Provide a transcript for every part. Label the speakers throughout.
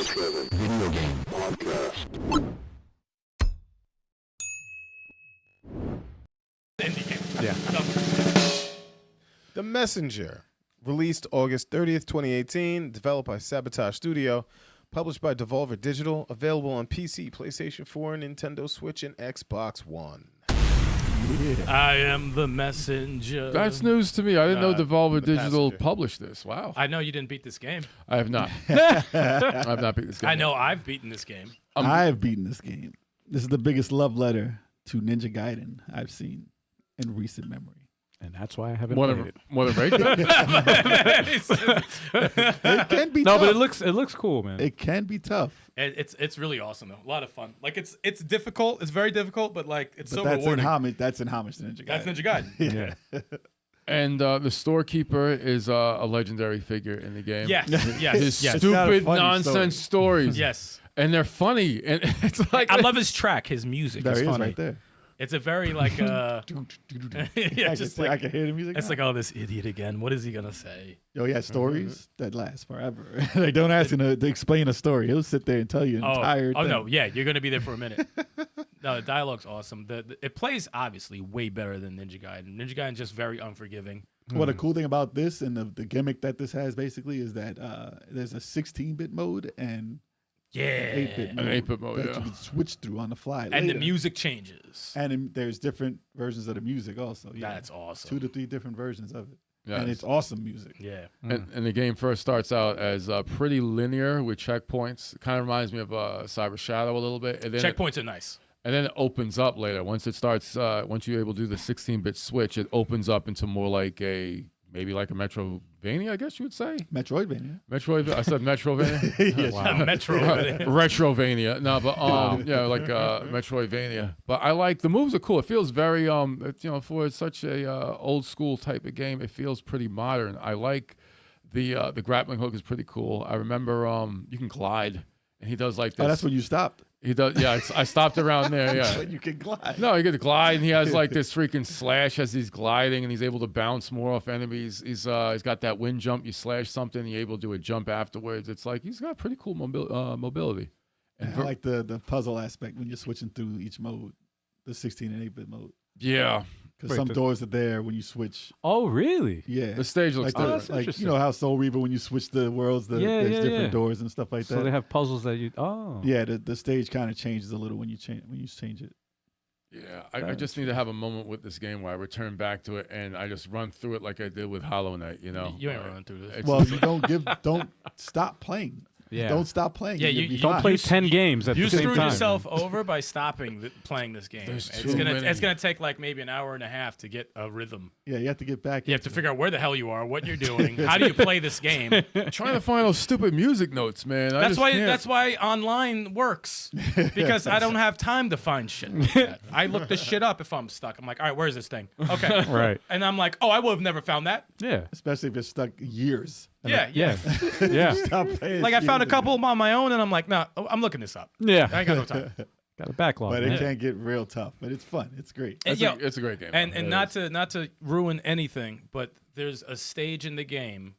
Speaker 1: Video game podcast.
Speaker 2: Yeah.
Speaker 3: The Messenger, released August 30th, 2018, developed by Sabotage Studio, published by Devolver Digital, available on PC, PlayStation 4, Nintendo Switch, and Xbox One.
Speaker 2: Yeah.
Speaker 4: I am the messenger.
Speaker 2: That's news to me. I didn't know Devolver
Speaker 3: the
Speaker 2: Digital
Speaker 3: passenger.
Speaker 2: published this. Wow.
Speaker 4: I know you didn't beat this game.
Speaker 2: I have not. I have not beat this game.
Speaker 4: I know I've beaten this game.
Speaker 5: I have beaten this game. This is the biggest love letter to Ninja Gaiden I've seen in recent memory.
Speaker 6: And that's why I haven't
Speaker 2: More
Speaker 6: played
Speaker 2: than Rage?
Speaker 5: It can be
Speaker 6: No,
Speaker 5: tough.
Speaker 6: but it looks cool, man.
Speaker 5: It can be tough.
Speaker 4: It's really awesome though. A lot of fun. Like it's difficult. It's very difficult, but like it's
Speaker 5: But
Speaker 4: so
Speaker 5: that's
Speaker 4: rewarding.
Speaker 5: in homage. That's in homage to Ninja Gaiden.
Speaker 4: That's Ninja Gaiden.
Speaker 6: yeah.
Speaker 2: And the storekeeper is a legendary figure in the game.
Speaker 4: Yes.
Speaker 2: His
Speaker 4: Yes. Yes.
Speaker 5: got a
Speaker 2: stupid
Speaker 5: funny
Speaker 2: nonsense stories.
Speaker 4: Yes.
Speaker 2: And they're funny. And it's like
Speaker 4: I love his track. His music
Speaker 5: There
Speaker 4: is
Speaker 5: he is
Speaker 4: funny.
Speaker 5: right there.
Speaker 4: It's a very like yeah, just
Speaker 5: I
Speaker 4: like
Speaker 5: can hear the music.
Speaker 4: it's
Speaker 5: now.
Speaker 4: like, oh, this idiot again. What is he gonna say?
Speaker 5: Yo, he has stories that last forever. Like, don't ask him to explain a story. He'll sit there and tell you an entire
Speaker 4: Oh
Speaker 5: thing.
Speaker 4: no, yeah, you're gonna be there for a minute. No, the dialogue's awesome. It plays obviously way better than Ninja Gaiden. Ninja Gaiden's just very unforgiving.
Speaker 5: Well, the cool thing about this and the gimmick that this has basically is that there's a 16-bit mode and
Speaker 4: Yeah.
Speaker 5: 8-bit mode,
Speaker 2: 8-bit mode,
Speaker 5: that
Speaker 2: yeah.
Speaker 5: you can switch through on the fly.
Speaker 4: And the
Speaker 5: later.
Speaker 4: music changes.
Speaker 5: And there's different versions of the music also. Yeah.
Speaker 4: That's awesome.
Speaker 5: 2 to 3 different versions of it.
Speaker 2: Yes.
Speaker 5: And it's awesome music.
Speaker 4: Yeah.
Speaker 2: And the game first starts out as pretty linear with checkpoints. It kind of reminds me of Cyber Shadow a little bit. And then
Speaker 4: Checkpoints are nice.
Speaker 2: And then it opens up later. Once it starts, once you're able to do the 16-bit switch, it opens up into more like maybe like a Metrovania, I guess you would say.
Speaker 5: Metroidvania.
Speaker 2: Metroid. I said Metrovania.
Speaker 5: Yes.
Speaker 4: Metro.
Speaker 2: Retrovania. No, but yeah, like Metroidvania. But I like the moves are cool. It feels very for such a old school type of game, it feels pretty modern. I like the grappling hook is pretty cool. I remember you can glide, and he does like this.
Speaker 5: Oh, that's when you stopped.
Speaker 2: He does. Yeah, I stopped around there. Yeah.
Speaker 5: When you can glide.
Speaker 2: No, you get to glide, and he has like this freaking slash as he's gliding, and he's able to bounce more off enemies. He's got that wind jump. You slash something, you're able to do a jump afterwards. It's like he's got pretty cool mobility.
Speaker 5: And I like the puzzle aspect when you're switching through each mode, the 16 and 8-bit mode.
Speaker 2: Yeah,
Speaker 5: Because some doors are there when you switch.
Speaker 6: Oh, really?
Speaker 5: Yeah.
Speaker 2: the stage looks
Speaker 5: Like,
Speaker 2: different.
Speaker 6: that's
Speaker 5: you know how Soul Reaver, when you switch the worlds, there's different doors and stuff like
Speaker 6: So
Speaker 5: that.
Speaker 6: they have puzzles that you. Oh.
Speaker 5: Yeah, the stage kind of changes a little when you change it.
Speaker 2: Yeah, I just need to have a moment with this game where I return back to it and I just run through it like I did with Hollow Knight. You know,
Speaker 4: You ain't running through this.
Speaker 2: It's-
Speaker 5: Well, you don't stop playing.
Speaker 6: Yeah.
Speaker 5: Don't stop playing.
Speaker 4: Yeah,
Speaker 5: You'll
Speaker 4: you
Speaker 5: be
Speaker 6: Don't
Speaker 5: fine.
Speaker 6: play 10 games at
Speaker 4: You
Speaker 6: the same
Speaker 4: screwed
Speaker 6: time.
Speaker 4: yourself over by stopping playing this game.
Speaker 2: There's
Speaker 4: It's
Speaker 2: too many.
Speaker 4: gonna take like maybe an hour and a half to get a rhythm.
Speaker 5: Yeah, you have to get back.
Speaker 4: You have to figure out where the hell you are, what you're doing, how do you play this game.
Speaker 2: I'm trying to find those stupid music notes, man. I
Speaker 4: That's
Speaker 2: just
Speaker 4: why
Speaker 2: can't.
Speaker 4: that's why online works, because I don't have time to find shit like that. I look this shit up if I'm stuck. I'm like, all right, where's this thing? Okay,
Speaker 6: Right.
Speaker 4: and I'm like, oh, I would have never found that.
Speaker 6: Yeah.
Speaker 5: Especially if you're stuck years.
Speaker 4: Yeah.
Speaker 6: Yeah.
Speaker 5: Stop playing.
Speaker 4: Like I found a
Speaker 5: years.
Speaker 4: couple on my own, and I'm like, nah, I'm looking this up.
Speaker 6: Yeah.
Speaker 4: I ain't got no time.
Speaker 6: Got a backlog.
Speaker 5: But
Speaker 6: man.
Speaker 5: it can get real tough. But it's fun. It's great.
Speaker 4: And,
Speaker 2: It's a great game.
Speaker 4: And
Speaker 2: It
Speaker 4: not
Speaker 2: is.
Speaker 4: to ruin anything, but there's a stage in the game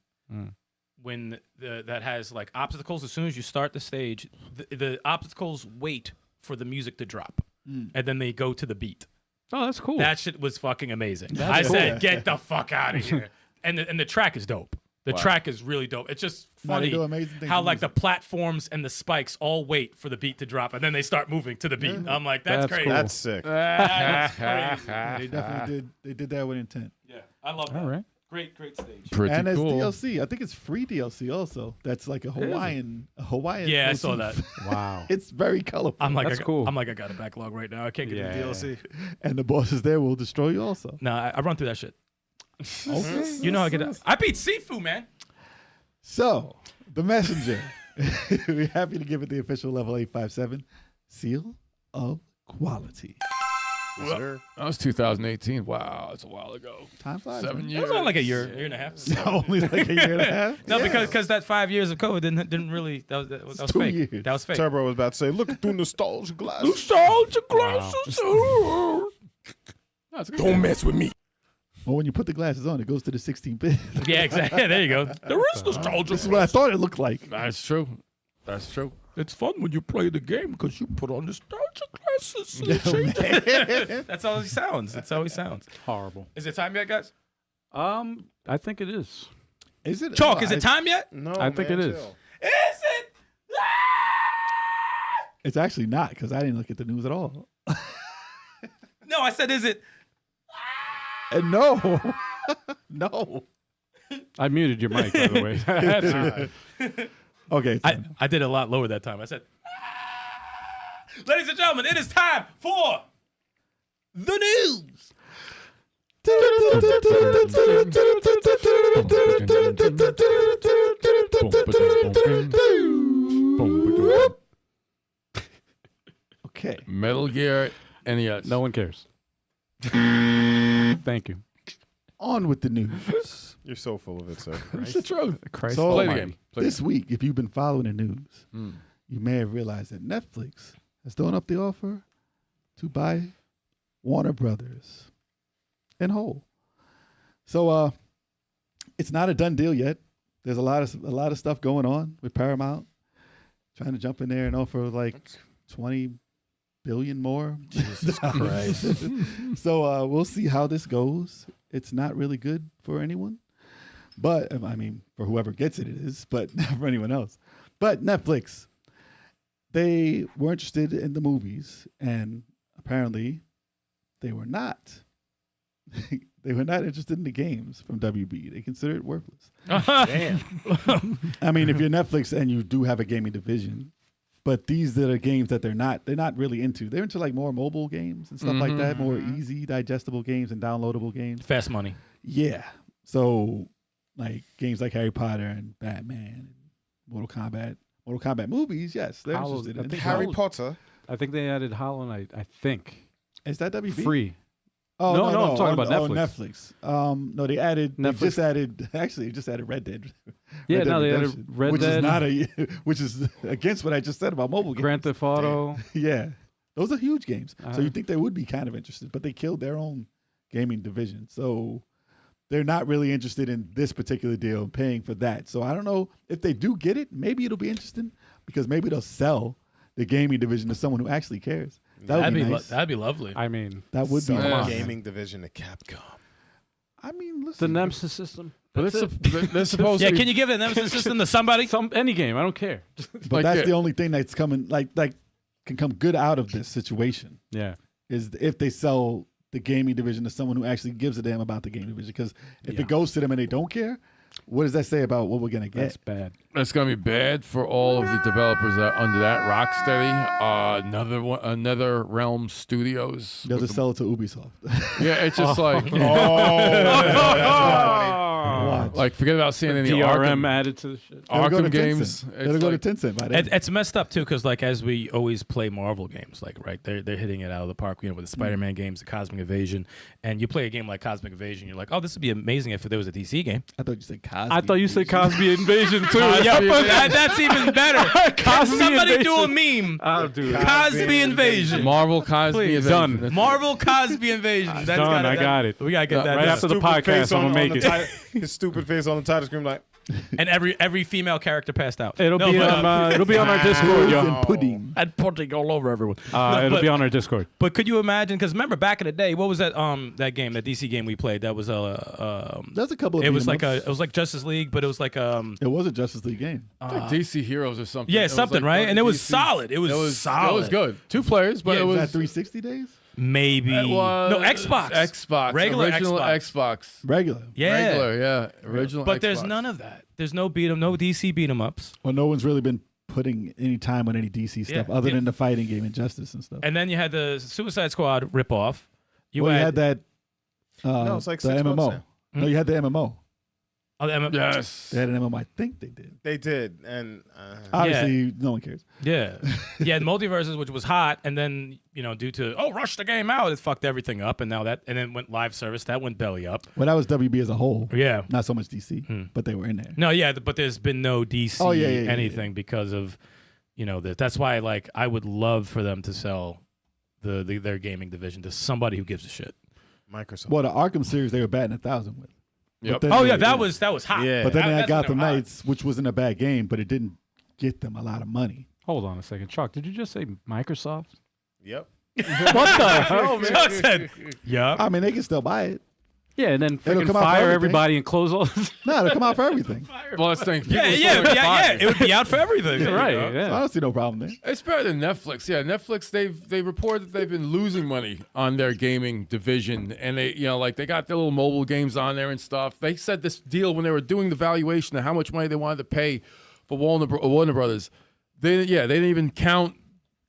Speaker 4: when that has like obstacles. As soon as you start the stage, the obstacles wait for the music to drop, and then they go to the beat.
Speaker 6: Oh, that's cool.
Speaker 4: That shit was fucking amazing.
Speaker 6: That's
Speaker 4: I said,
Speaker 5: cool.
Speaker 4: get the fuck out of here. And the track is dope. The track is really dope. It's just
Speaker 5: No, they
Speaker 4: funny
Speaker 5: do amazing things
Speaker 4: how
Speaker 5: with
Speaker 4: like the
Speaker 5: music.
Speaker 4: platforms and the spikes all wait for the beat to drop, and then they start moving to the beat. I'm like, that's
Speaker 6: That's
Speaker 4: crazy.
Speaker 6: cool.
Speaker 3: That's sick.
Speaker 4: That's crazy.
Speaker 5: They definitely did that with intent.
Speaker 4: Yeah, I love that.
Speaker 6: All right.
Speaker 4: Great stage.
Speaker 2: Pretty
Speaker 5: And there's
Speaker 2: cool.
Speaker 5: DLC. I think it's free DLC also. That's like a Hawaiian.
Speaker 4: Yeah, I saw
Speaker 5: motif.
Speaker 4: that.
Speaker 6: Wow.
Speaker 5: It's very colorful.
Speaker 4: I'm like,
Speaker 6: That's cool.
Speaker 4: I'm like, I got a backlog right now. I can't get the
Speaker 6: Yeah.
Speaker 4: DLC.
Speaker 5: And the bosses there will destroy you also.
Speaker 4: No, I run through that shit.
Speaker 5: Okay.
Speaker 4: You know I get it. I beat Sifu, man.
Speaker 5: So, The Messenger. We're happy to give it the official level 857 seal of quality.
Speaker 3: Yes, sir.
Speaker 2: That was 2018. Wow, that's a while ago.
Speaker 5: Time flies.
Speaker 2: 7
Speaker 5: man.
Speaker 4: It
Speaker 2: years.
Speaker 4: was only like a year and a half.
Speaker 5: Only like a year and a half.
Speaker 4: No,
Speaker 5: Yeah.
Speaker 4: because that 5 years of COVID didn't really that was
Speaker 5: 2
Speaker 4: fake.
Speaker 5: years.
Speaker 4: That was fake.
Speaker 3: Turbo was about to say, look through nostalgia glasses.
Speaker 2: Nostalgia glasses. That's a good game.
Speaker 3: mess with me.
Speaker 5: Well, when you put the glasses on, it goes to the 16-bit.
Speaker 4: Yeah, exactly. There you go. There is nostalgia.
Speaker 5: This is what I thought it looked like.
Speaker 2: That's true. That's true.
Speaker 4: It's fun when you play the game because you put on nostalgia glasses. And change. That's how he sounds. That's how he sounds.
Speaker 6: Horrible.
Speaker 4: Is it time yet, guys?
Speaker 6: I think it is.
Speaker 5: Is it?
Speaker 4: Chalk, is it time yet?
Speaker 3: No,
Speaker 6: I think
Speaker 3: man,
Speaker 6: it is.
Speaker 3: chill.
Speaker 4: Is it?
Speaker 5: It's actually not because I didn't look at the news at all.
Speaker 4: No, I said, is it?
Speaker 5: And no, no.
Speaker 6: I muted your mic, by the way. I had to.
Speaker 5: Okay, it's fine.
Speaker 4: I did it a lot lower that time. I said, ladies and gentlemen, it is time for the news.
Speaker 5: Okay.
Speaker 2: Metal Gear NES.
Speaker 6: No one cares. Thank you.
Speaker 5: On with the news.
Speaker 3: You're so full of it, sir.
Speaker 2: It's the truth.
Speaker 6: Christ
Speaker 5: So,
Speaker 2: Play the
Speaker 6: almighty.
Speaker 2: game. Play the
Speaker 5: This week, if you've been following the news,
Speaker 2: game.
Speaker 5: you may have realized that Netflix has thrown up the offer to buy Warner Brothers in whole. So it's not a done deal yet. There's a lot of stuff going on with Paramount trying to jump in there and offer like 20 billion more.
Speaker 4: Jesus Christ.
Speaker 5: So we'll see how this goes. It's not really good for anyone. But I mean, for whoever gets it, it is, but not for anyone else. But Netflix, they were interested in the movies, and apparently they were not. They were not interested in the games from WB. They consider it worthless.
Speaker 3: Damn.
Speaker 5: I mean, if you're Netflix and you do have a gaming division, but these are the games that they're not really into. They're into like more mobile games and stuff like that, more easy, digestible games and downloadable games.
Speaker 4: Fast money.
Speaker 5: Yeah. So like games like Harry Potter and Batman and Mortal Kombat movies, yes, they're
Speaker 6: Hollow-
Speaker 5: interested
Speaker 6: I
Speaker 5: in.
Speaker 6: think
Speaker 3: Harry
Speaker 6: Hollow-
Speaker 3: Potter.
Speaker 6: I think they added Hollow Knight. I think
Speaker 5: Is that WB?
Speaker 6: free.
Speaker 5: Oh,
Speaker 6: No, no, I'm talking about
Speaker 5: Netflix. No, they added. They just added. Actually, they just added Red Dead.
Speaker 6: Yeah,
Speaker 5: Red Dead
Speaker 6: no, they
Speaker 5: Redemption,
Speaker 6: added Red
Speaker 5: which
Speaker 6: Dead.
Speaker 5: is not a, which is against what I just said about mobile games.
Speaker 6: Grand Theft Auto.
Speaker 5: Yeah, those are huge games. So
Speaker 6: Uh-huh.
Speaker 5: you think they would be kind of interested, but they killed their own gaming division. So they're not really interested in this particular deal and paying for that. So I don't know if they do get it. Maybe it'll be interesting because maybe they'll sell the gaming division to someone who actually cares. That would be nice.
Speaker 4: That'd be lovely.
Speaker 6: I mean,
Speaker 5: That would be
Speaker 2: Come on.
Speaker 5: nice.
Speaker 3: Gaming division to Capcom.
Speaker 5: I mean,
Speaker 6: the
Speaker 5: listen.
Speaker 6: Nemesis system.
Speaker 2: But
Speaker 6: That's
Speaker 2: they're supposed
Speaker 4: Yeah,
Speaker 2: to be.
Speaker 4: can you give a Nemesis system to somebody?
Speaker 6: any game. I don't care.
Speaker 5: But
Speaker 2: Like
Speaker 5: that's
Speaker 2: it.
Speaker 5: the only thing that's coming, like can come good out of this situation
Speaker 6: Yeah.
Speaker 5: is if they sell the gaming division to someone who actually gives a damn about the gaming division. Because if
Speaker 6: Yeah.
Speaker 5: it goes to them and they don't care, what does that say about what we're gonna get?
Speaker 6: That's bad.
Speaker 2: It's gonna be bad for all of the developers that are under that. Rocksteady, another Realm Studios.
Speaker 5: They'll just sell it to Ubisoft.
Speaker 2: Yeah, it's just like like forget about seeing any
Speaker 6: DRM
Speaker 2: Arkham,
Speaker 6: added to the shit.
Speaker 5: They'll go to
Speaker 2: Arkham games.
Speaker 5: Tencent.
Speaker 2: It's
Speaker 5: They'll go
Speaker 2: like-
Speaker 5: to Tencent by then.
Speaker 4: It's messed up too, because like as we always play Marvel games, like right, they're hitting it out of the park. You know, with the Spider-Man games, the Cosmic Invasion, and you play a game like Cosmic Invasion, you're like, oh, this would be amazing if there was a DC game.
Speaker 5: I thought you said Cosby.
Speaker 6: I thought you said Cosby Invasion too.
Speaker 4: Yeah, but that's even better.
Speaker 6: Cosby
Speaker 4: Somebody do a
Speaker 6: Invasion.
Speaker 4: meme.
Speaker 6: I'll do it.
Speaker 4: Cosby Invasion.
Speaker 2: Marvel Cosby
Speaker 4: Please.
Speaker 2: Invasion.
Speaker 6: Done.
Speaker 2: That's-
Speaker 4: Marvel Cosby Invasion. That's
Speaker 6: Done. I got it.
Speaker 4: We gotta get that
Speaker 6: Right
Speaker 4: down.
Speaker 6: after the
Speaker 3: Stupid
Speaker 6: podcast,
Speaker 3: face
Speaker 6: I'm
Speaker 3: on
Speaker 6: gonna make
Speaker 3: the
Speaker 6: it.
Speaker 3: His stupid face on the title screen, like
Speaker 4: And every female character passed out.
Speaker 6: It'll
Speaker 4: No,
Speaker 6: be
Speaker 4: but,
Speaker 6: on it'll be on our Discord, yo.
Speaker 5: and pudding.
Speaker 4: and putting all over everyone.
Speaker 6: It'll
Speaker 4: but-
Speaker 6: be on our Discord.
Speaker 4: But could you imagine? Because remember back in the day, what was that that game, that DC game we played? That was
Speaker 5: There's a couple of
Speaker 4: it was
Speaker 5: beat 'em
Speaker 4: like
Speaker 5: ups.
Speaker 4: it was like Justice League, but it was like
Speaker 5: It was a Justice League game.
Speaker 2: like DC Heroes or something.
Speaker 4: yeah,
Speaker 2: It was
Speaker 4: something,
Speaker 2: like
Speaker 4: right? And it was
Speaker 2: DC.
Speaker 4: solid. It was solid.
Speaker 2: It was good. 2 players, but
Speaker 4: Yeah,
Speaker 2: it
Speaker 5: Was
Speaker 2: was
Speaker 5: that 360 days?
Speaker 4: Maybe
Speaker 2: It was
Speaker 4: no Xbox.
Speaker 2: Xbox.
Speaker 4: Regular
Speaker 2: Original
Speaker 4: Xbox.
Speaker 2: Xbox.
Speaker 5: Regular.
Speaker 4: Yeah.
Speaker 2: Regular, yeah. Original
Speaker 4: But there's
Speaker 2: Xbox.
Speaker 4: none of that. There's no no DC beat 'em ups.
Speaker 5: Well, no one's really been putting any time on any DC stuff
Speaker 4: Yeah.
Speaker 5: other
Speaker 4: Yeah.
Speaker 5: than the fighting game Injustice and stuff.
Speaker 4: And then you had the Suicide Squad ripoff.
Speaker 5: You had that.
Speaker 3: No, it's like
Speaker 5: the
Speaker 3: 6 months
Speaker 5: MMO.
Speaker 3: now.
Speaker 5: No, you had the MMO.
Speaker 4: Oh,
Speaker 2: Yes.
Speaker 5: They had an MMO. I think they did.
Speaker 3: They did, and
Speaker 5: Obviously, no one cares.
Speaker 4: Yeah. Yeah, the Multiverses, which was hot, and then, due to rush the game out, it fucked everything up, and then went live service, that went belly up.
Speaker 5: Well, that was WB as a whole.
Speaker 4: Yeah.
Speaker 5: Not so much DC, but they were in there.
Speaker 4: No, yeah, but there's been no DC
Speaker 5: Yeah,
Speaker 4: anything because of, that's why I would love for them to sell their gaming division to somebody who gives a shit.
Speaker 3: Microsoft.
Speaker 5: Well, the Arkham series they were batting 1,000 with.
Speaker 2: Yep.
Speaker 5: But then
Speaker 4: Oh
Speaker 5: they-
Speaker 4: yeah, that was hot.
Speaker 3: Yeah.
Speaker 5: But then they had
Speaker 4: That's when
Speaker 5: Gotham
Speaker 4: they're hot.
Speaker 5: Knights, which wasn't a bad game, but it didn't get them a lot of money.
Speaker 6: Hold on a second. Choc, did you just say Microsoft?
Speaker 3: Yep.
Speaker 6: What the hell, man?
Speaker 4: Chuck said, "Yeah."
Speaker 5: I mean, they can still buy it.
Speaker 6: Yeah, and then
Speaker 5: It'll
Speaker 6: freaking
Speaker 5: come out for
Speaker 6: fire
Speaker 5: everything.
Speaker 6: everybody and close all.
Speaker 5: No, it'll come out for everything.
Speaker 2: Well, let's think.
Speaker 4: Yeah, it would be out for everything.
Speaker 6: Right.
Speaker 5: So I
Speaker 6: Yeah.
Speaker 5: don't see no problem there.
Speaker 2: It's better than Netflix. Yeah, Netflix. They report that they've been losing money on their gaming division, and they like they got their little mobile games on there and stuff. They said this deal when they were doing the valuation of how much money they wanted to pay for Warner Brothers. They didn't even count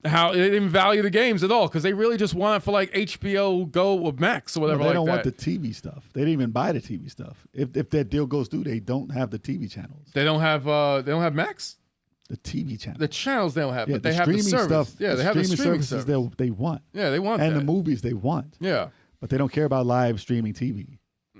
Speaker 2: how they didn't even value the games at all because they really just want it for like HBO Go or Max or whatever.
Speaker 5: Well, they don't
Speaker 2: like
Speaker 5: want the TV stuff. They didn't even buy the TV stuff. If that deal goes through, they don't have the TV channels.
Speaker 2: They don't have Max.
Speaker 5: The TV channels.
Speaker 2: The channels they don't have,
Speaker 5: Yeah,
Speaker 2: but they
Speaker 5: the
Speaker 2: have the
Speaker 5: streaming
Speaker 2: service.
Speaker 5: stuff.
Speaker 2: Yeah, they have the streaming
Speaker 5: services
Speaker 2: service.
Speaker 5: they want.
Speaker 2: Yeah, they want
Speaker 5: And
Speaker 2: that.
Speaker 5: the movies they want.
Speaker 2: Yeah,
Speaker 5: But they don't care about live streaming TV.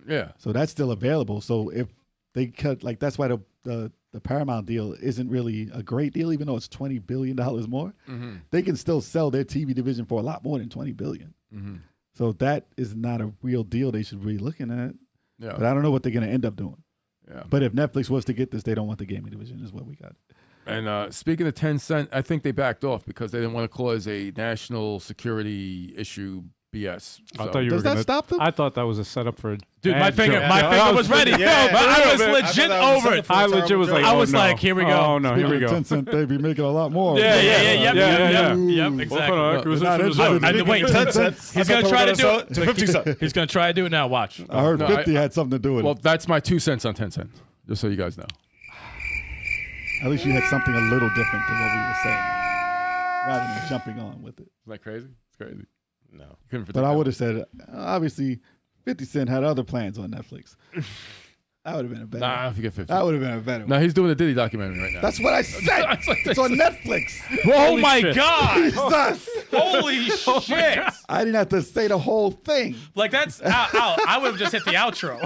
Speaker 2: yeah.
Speaker 5: So that's still available. So if they cut, like, that's why the Paramount deal isn't really a great deal, even though it's $20 billion more.
Speaker 2: Mm-hmm.
Speaker 5: They can still sell their TV division for a lot more than $20 billion.
Speaker 2: Mm-hmm.
Speaker 5: So that is not a real deal they should be looking at.
Speaker 2: Yeah.
Speaker 5: But I don't know what they're going to end up doing.
Speaker 2: Yeah.
Speaker 5: But if Netflix was to get this, they don't want the gaming division is what we got.
Speaker 2: And speaking of Tencent, I think they backed off because they didn't want to cause a national security issue. BS.
Speaker 6: I
Speaker 2: So-
Speaker 6: thought you
Speaker 5: Does
Speaker 6: were
Speaker 5: that
Speaker 6: gonna,
Speaker 5: stop them?
Speaker 6: I thought that was a setup for a
Speaker 4: Dude, my
Speaker 6: bad
Speaker 4: finger,
Speaker 6: joke.
Speaker 4: my finger was ready.
Speaker 3: Yeah,
Speaker 4: I was
Speaker 3: I
Speaker 4: legit
Speaker 3: thought that was
Speaker 4: over
Speaker 3: set
Speaker 4: it.
Speaker 3: up for a
Speaker 6: I legit
Speaker 3: terrible
Speaker 6: was like,
Speaker 3: joke.
Speaker 4: I
Speaker 6: oh,
Speaker 4: was
Speaker 6: no.
Speaker 4: like, here we go.
Speaker 6: Oh no, here we
Speaker 5: Speaking
Speaker 6: go.
Speaker 5: of Tencent, they be making a lot more.
Speaker 4: Yeah,
Speaker 6: Yeah,
Speaker 4: yep,
Speaker 6: What kind
Speaker 4: exactly.
Speaker 6: of acquisition
Speaker 5: Not
Speaker 6: is that?
Speaker 5: interested.
Speaker 4: And wait,
Speaker 3: Tencent.
Speaker 4: he's gonna try to do it.
Speaker 3: to 50 cents.
Speaker 4: He's gonna try to do it now. Watch.
Speaker 5: I heard
Speaker 2: No,
Speaker 5: 50 had something to do with
Speaker 2: Well,
Speaker 5: it.
Speaker 2: that's my 2 cents on Tencent, just so you guys know.
Speaker 5: At least you had something a little different to what we were saying, rather than jumping on with it.
Speaker 2: Isn't that crazy? It's crazy.
Speaker 3: No.
Speaker 2: Couldn't predict
Speaker 5: But I
Speaker 2: that.
Speaker 5: would have said, obviously, 50 Cent had other plans on Netflix. That would have been a better.
Speaker 2: Nah, forget 50.
Speaker 5: That would have been a better.
Speaker 2: No, he's doing a Diddy documentary right now.
Speaker 5: That's what I said. It's on Netflix.
Speaker 4: Oh my
Speaker 6: shit.
Speaker 4: god!
Speaker 5: Jesus.
Speaker 4: Holy shit!
Speaker 5: I didn't have to say the whole thing.
Speaker 4: Like that's out. I would have just hit the outro.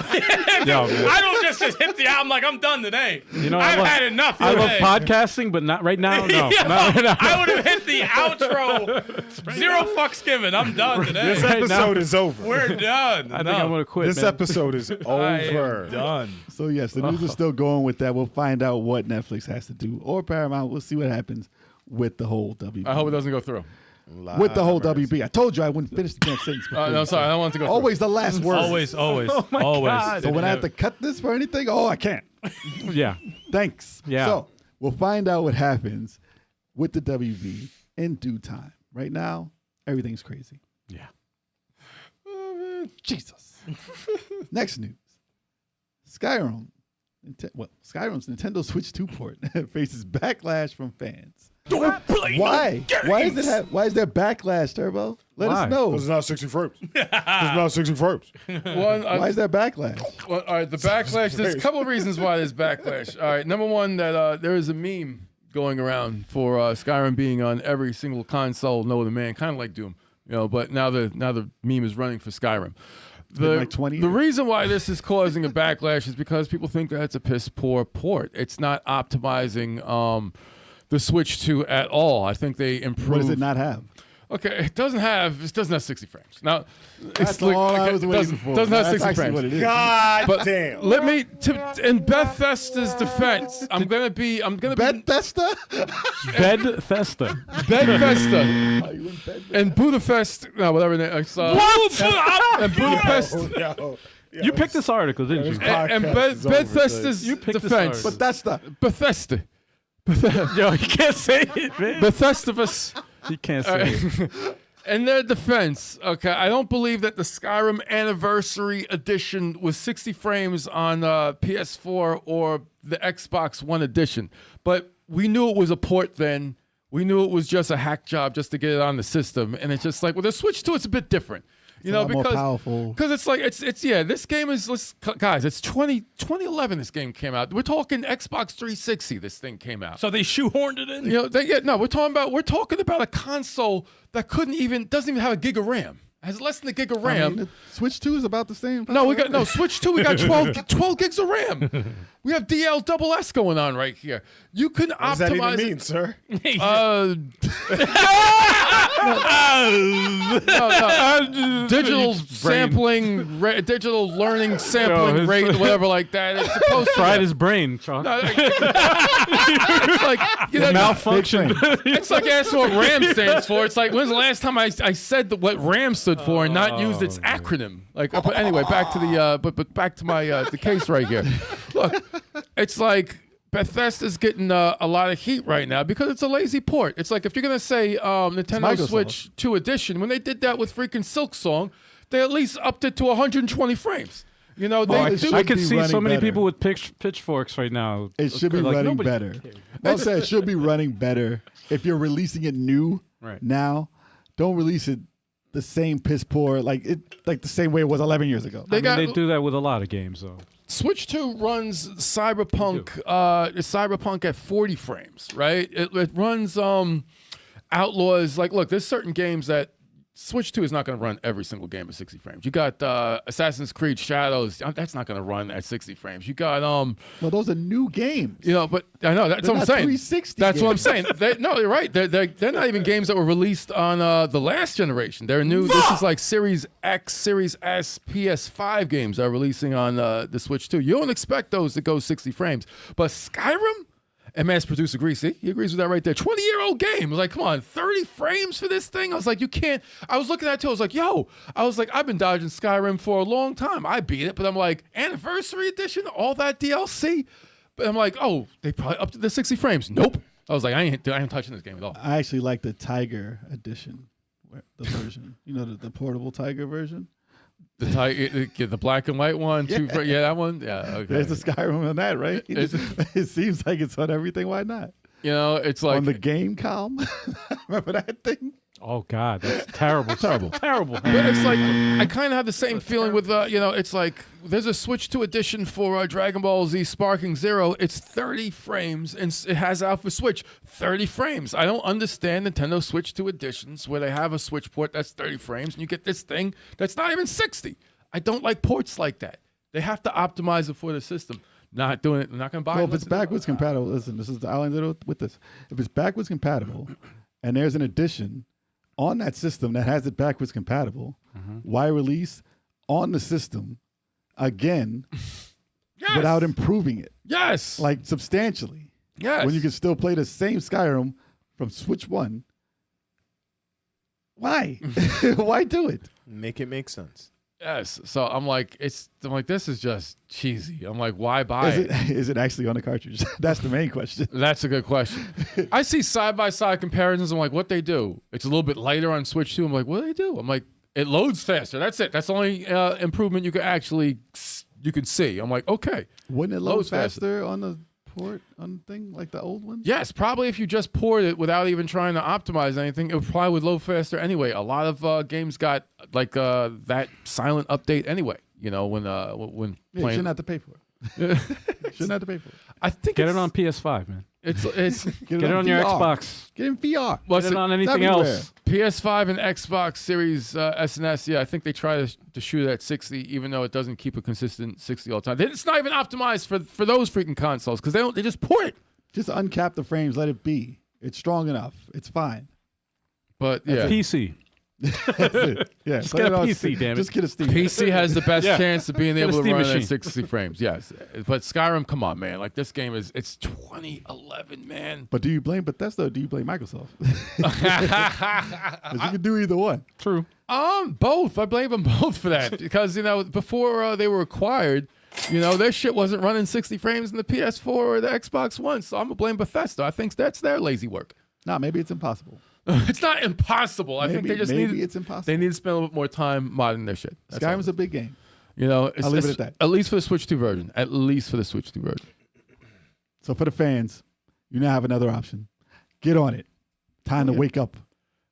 Speaker 6: Yo, man.
Speaker 4: I don't just hit the. I'm like I'm done today.
Speaker 6: You know,
Speaker 4: I've had enough.
Speaker 6: I love
Speaker 4: today.
Speaker 6: podcasting, but not right now. No,
Speaker 4: Yeah,
Speaker 6: not right now.
Speaker 4: I would have hit the outro. Zero fucks given. I'm done today.
Speaker 3: This
Speaker 6: Right now-
Speaker 3: episode is over.
Speaker 4: We're done.
Speaker 6: I think I'm gonna quit.
Speaker 3: This
Speaker 6: man.
Speaker 3: episode is
Speaker 4: I am
Speaker 3: over.
Speaker 4: done.
Speaker 5: So, yes, the news is still going with that. We'll find out what Netflix has to do, or Paramount. We'll see what happens with the whole WB.
Speaker 2: I hope it doesn't go through.
Speaker 5: With the whole WB. I told you I wouldn't finish the damn sentence.
Speaker 2: No, sorry, I don't want it to go through.
Speaker 5: Always the last word.
Speaker 4: Always, always,
Speaker 6: my
Speaker 4: always.
Speaker 6: God.
Speaker 5: So when I have to cut this for anything, I can't.
Speaker 6: Yeah.
Speaker 5: Thanks.
Speaker 6: Yeah.
Speaker 5: So we'll find out what happens with the WB in due time. Right now, everything's crazy.
Speaker 6: Yeah.
Speaker 5: Jesus. Next news. Skyrim. Skyrim's Nintendo Switch 2 port faces backlash from fans. Why? Why is there backlash, Turbo? Let
Speaker 6: Why?
Speaker 5: us know.
Speaker 3: It's not 60 frames. It's not 60 frames.
Speaker 2: One,
Speaker 5: Why is there backlash?
Speaker 2: well, all right, the backlash. There's a couple of reasons why there's backlash. All right, number one, that there is a meme going around for Skyrim being on every single console known to man, kind of like Doom, But now the meme is running for Skyrim.
Speaker 5: been like 20
Speaker 2: The
Speaker 5: years.
Speaker 2: reason why this is causing a backlash is because people think that it's a piss poor port. It's not optimizing the Switch 2 at all. I think they improved.
Speaker 5: What does it not have?
Speaker 2: Okay, it doesn't have 60 frames. Now,
Speaker 5: That's all I was waiting for.
Speaker 2: Doesn't have
Speaker 5: That's
Speaker 2: 60
Speaker 5: actually
Speaker 2: frames.
Speaker 5: what it is.
Speaker 3: God
Speaker 2: But
Speaker 3: damn.
Speaker 2: let me, in Bethesda's defense, I'm gonna be
Speaker 5: Bethesda?
Speaker 6: Bedfesta.
Speaker 2: Bethesda
Speaker 5: Are you in bed?
Speaker 2: and Budapest. No, whatever. And Budapest.
Speaker 3: Yo,
Speaker 6: You picked this article, didn't you?
Speaker 2: And
Speaker 3: Podcast is over,
Speaker 2: Bethesda's
Speaker 6: You picked this
Speaker 2: defense.
Speaker 6: article.
Speaker 5: Bethesda.
Speaker 2: Bethesda.
Speaker 6: Yo, you can't say it, man.
Speaker 2: Bethesda's.
Speaker 6: You can't say it.
Speaker 2: In their defense, okay, I don't believe that the Skyrim Anniversary Edition was 60 frames on PS4 or the Xbox One Edition. But we knew it was a port then. We knew it was just a hack job just to get it on the system. And it's just like, with the Switch 2, it's a bit different. You know,
Speaker 5: lot more
Speaker 2: because
Speaker 5: powerful.
Speaker 2: it's like it's yeah. This game is guys. It's 2011. This game came out. We're talking Xbox 360. This thing came out.
Speaker 4: So they shoehorned it in.
Speaker 2: We're talking about a console that doesn't even have a gig of RAM. It has less than a gig of RAM.
Speaker 5: I mean, the Switch 2 is about the same.
Speaker 2: Switch 2. We got 12 gigs of RAM. We have DL double S going on right here. You can
Speaker 3: What does that
Speaker 2: optimize
Speaker 3: even
Speaker 2: it.
Speaker 3: mean, sir?
Speaker 2: No. Digital sampling, digital learning sampling
Speaker 6: his-
Speaker 2: rate, whatever like that. It's supposed to
Speaker 6: Fried his brain, Choc.
Speaker 2: it's like
Speaker 6: Malfunction.
Speaker 2: It's like asking what RAM stands for. It's like, when's the last time I said what RAM stood for and not used its acronym? Like, but anyway, back to the but back to my the case right here. Look, it's like Bethesda's getting a lot of heat right now because it's a lazy port. It's like if you're gonna say Nintendo
Speaker 5: Microsoft.
Speaker 2: Switch 2 Edition, when they did that with freaking Silk Song, they at least upped it to 120 frames. You know, they
Speaker 5: it
Speaker 2: do.
Speaker 5: should
Speaker 6: I can
Speaker 5: be
Speaker 6: see so
Speaker 5: running
Speaker 6: many
Speaker 5: better.
Speaker 6: people with pitchforks right now.
Speaker 5: It should be
Speaker 6: Like,
Speaker 5: running
Speaker 6: nobody
Speaker 5: better.
Speaker 6: cares.
Speaker 5: I'll say it should be running better. If you're releasing it new
Speaker 6: Right.
Speaker 5: now, don't release it the same piss poor, like the same way it was 11 years ago.
Speaker 2: They got
Speaker 6: They do that with a lot of games, though.
Speaker 2: Switch 2 runs Cyberpunk Cyberpunk at 40 frames, right? It runs Outlaws. Like, look, there's certain games that Switch 2 is not going to run every single game at 60 frames. You got Assassin's Creed Shadows. That's not going to run at 60 frames. You got
Speaker 5: Well, those are new games.
Speaker 2: you know, but I know that's
Speaker 5: They're
Speaker 2: what I'm
Speaker 5: not
Speaker 2: saying.
Speaker 5: 360
Speaker 2: That's what I'm
Speaker 5: games.
Speaker 2: saying. No, you're right. They're not even games that were released on the last generation. They're new. This is like Series X, Series S, PS5 games that are releasing on the Switch 2. You don't expect those to go 60 frames, but Skyrim. And mass producer agrees. See, he agrees with that right there. 20-year-old game. I was like, come on, 30 frames for this thing? I was like, you can't. I was looking at it too. I was like, I've been dodging Skyrim for a long time. I beat it, but I'm like, Anniversary Edition, all that DLC. But I'm like, oh, they probably up to the 60 frames. Nope. I was like, I ain't touching this game at all.
Speaker 5: I actually like the Tiger edition, the version. You know, the portable Tiger version.
Speaker 2: The black and white one, that one. Yeah, okay.
Speaker 5: There's the Skyrim on that, right? It seems like it's on everything. Why not?
Speaker 2: You know, it's like
Speaker 5: On the game calm. Remember that thing?
Speaker 6: Oh, God. That's terrible. terrible. Terrible.
Speaker 2: But it's like I kind of have the same feeling with it's like there's a Switch 2 edition for Dragon Ball Z Sparking Zero. It's 30 frames and it has out for Switch 30 frames. I don't understand Nintendo Switch 2 editions where they have a Switch port that's 30 frames and you get this thing that's not even 60. I don't like ports like that. They have to optimize it for the system. Not doing it. I'm not going to buy it.
Speaker 5: Well, if it's backwards compatible, listen, this is the island with this. If it's backwards compatible and there's an edition on that system that has it backwards compatible, why release on the system again
Speaker 2: Yes.
Speaker 5: without improving it,
Speaker 2: Yes.
Speaker 5: like substantially,
Speaker 2: Yes.
Speaker 5: when you can still play the same Skyrim from Switch 1? Why? Why do it?
Speaker 3: Make it make sense.
Speaker 2: Yes. So I'm like, this is just cheesy. I'm like, why buy it?
Speaker 5: Is it actually on the cartridge? That's the main question.
Speaker 2: That's a good question. I see side-by-side comparisons. I'm like, what they do? It's a little bit lighter on Switch 2. I'm like, what do they do? I'm like, it loads faster. That's it. That's the only improvement you can see. I'm like, okay.
Speaker 5: Wouldn't it load
Speaker 2: Loads faster.
Speaker 5: faster on the port on the thing like the old one?
Speaker 2: Yes, probably if you just poured it without even trying to optimize anything, it probably would load faster anyway. A lot of games got like that silent update anyway. You know, when
Speaker 5: Yeah, you
Speaker 2: playing.
Speaker 5: shouldn't have to pay for it. Shouldn't have to pay for it.
Speaker 2: I think
Speaker 6: Get
Speaker 2: it's,
Speaker 6: it on PS5, man.
Speaker 2: It's
Speaker 6: Get it on your
Speaker 5: VR.
Speaker 6: Xbox.
Speaker 5: Get it in VR.
Speaker 2: what's
Speaker 6: Get it
Speaker 2: it?
Speaker 6: on anything
Speaker 5: everywhere.
Speaker 6: else.
Speaker 2: PS5 and Xbox Series S and S, yeah, I think they try to shoot it at 60, even though it doesn't keep a consistent 60 all the time. It's not even optimized for those freaking consoles because they just port it.
Speaker 5: Just uncap the frames. Let it be. It's strong enough. It's fine.
Speaker 2: But yeah,
Speaker 6: PC.
Speaker 5: That's it. Yeah,
Speaker 6: Just
Speaker 5: play
Speaker 6: get
Speaker 5: it
Speaker 6: a
Speaker 5: on
Speaker 6: PC,
Speaker 5: Steam.
Speaker 6: damn it.
Speaker 5: Just get a Steam.
Speaker 2: PC has the best
Speaker 6: Yeah.
Speaker 2: chance of being
Speaker 6: Get a
Speaker 2: able to
Speaker 6: Steam
Speaker 2: run
Speaker 6: machine.
Speaker 2: at 60 frames. Yes, but Skyrim, come on, man! Like this game it's 2011, man.
Speaker 5: But do you blame Bethesda or do you blame Microsoft? 'Cause you can do either one.
Speaker 6: True.
Speaker 2: Both. I blame them both for that because before they were acquired, their shit wasn't running 60 frames in the PS4 or the Xbox One. So I'm gonna blame Bethesda. I think that's their lazy work.
Speaker 5: Nah, maybe it's impossible.
Speaker 2: It's not impossible. I think they just
Speaker 5: maybe
Speaker 2: need
Speaker 5: it's impossible.
Speaker 2: they need to spend a little bit more time modding their shit. That's all.
Speaker 5: Skyrim's a big game.
Speaker 2: It's,
Speaker 5: I'll leave it
Speaker 2: it's-
Speaker 5: at that.
Speaker 2: At least for the Switch 2 version. At least for the Switch 2 version.
Speaker 5: So for the fans, you now have another option. Get on it. Time to wake up.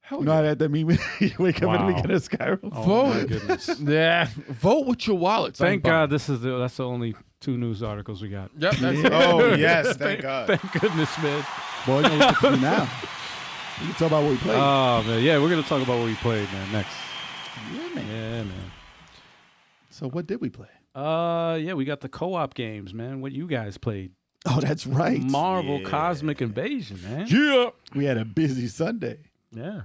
Speaker 2: Hell
Speaker 5: You know how that mean? You wake up at the
Speaker 6: Wow.
Speaker 5: beginning of Skyrim.
Speaker 6: Oh, my
Speaker 2: Vote.
Speaker 6: goodness.
Speaker 2: Yeah, vote with your wallets.
Speaker 6: Thank God that's the only 2 news articles we got.
Speaker 2: Yep. That's
Speaker 3: Oh yes, thank God.
Speaker 6: Thank goodness, man.
Speaker 5: Boy, you know what to do now. We can talk about what we played.
Speaker 6: Oh, man. Yeah, we're going to talk about what we played, man, next.
Speaker 5: Yeah, man.
Speaker 6: Yeah, man.
Speaker 5: So what did we play?
Speaker 6: Yeah, we got the co-op games, man. What you guys played?
Speaker 5: Oh, that's right.
Speaker 6: Marvel Cosmic Invasion, man.
Speaker 5: Yeah. We had a busy Sunday.
Speaker 6: Yeah.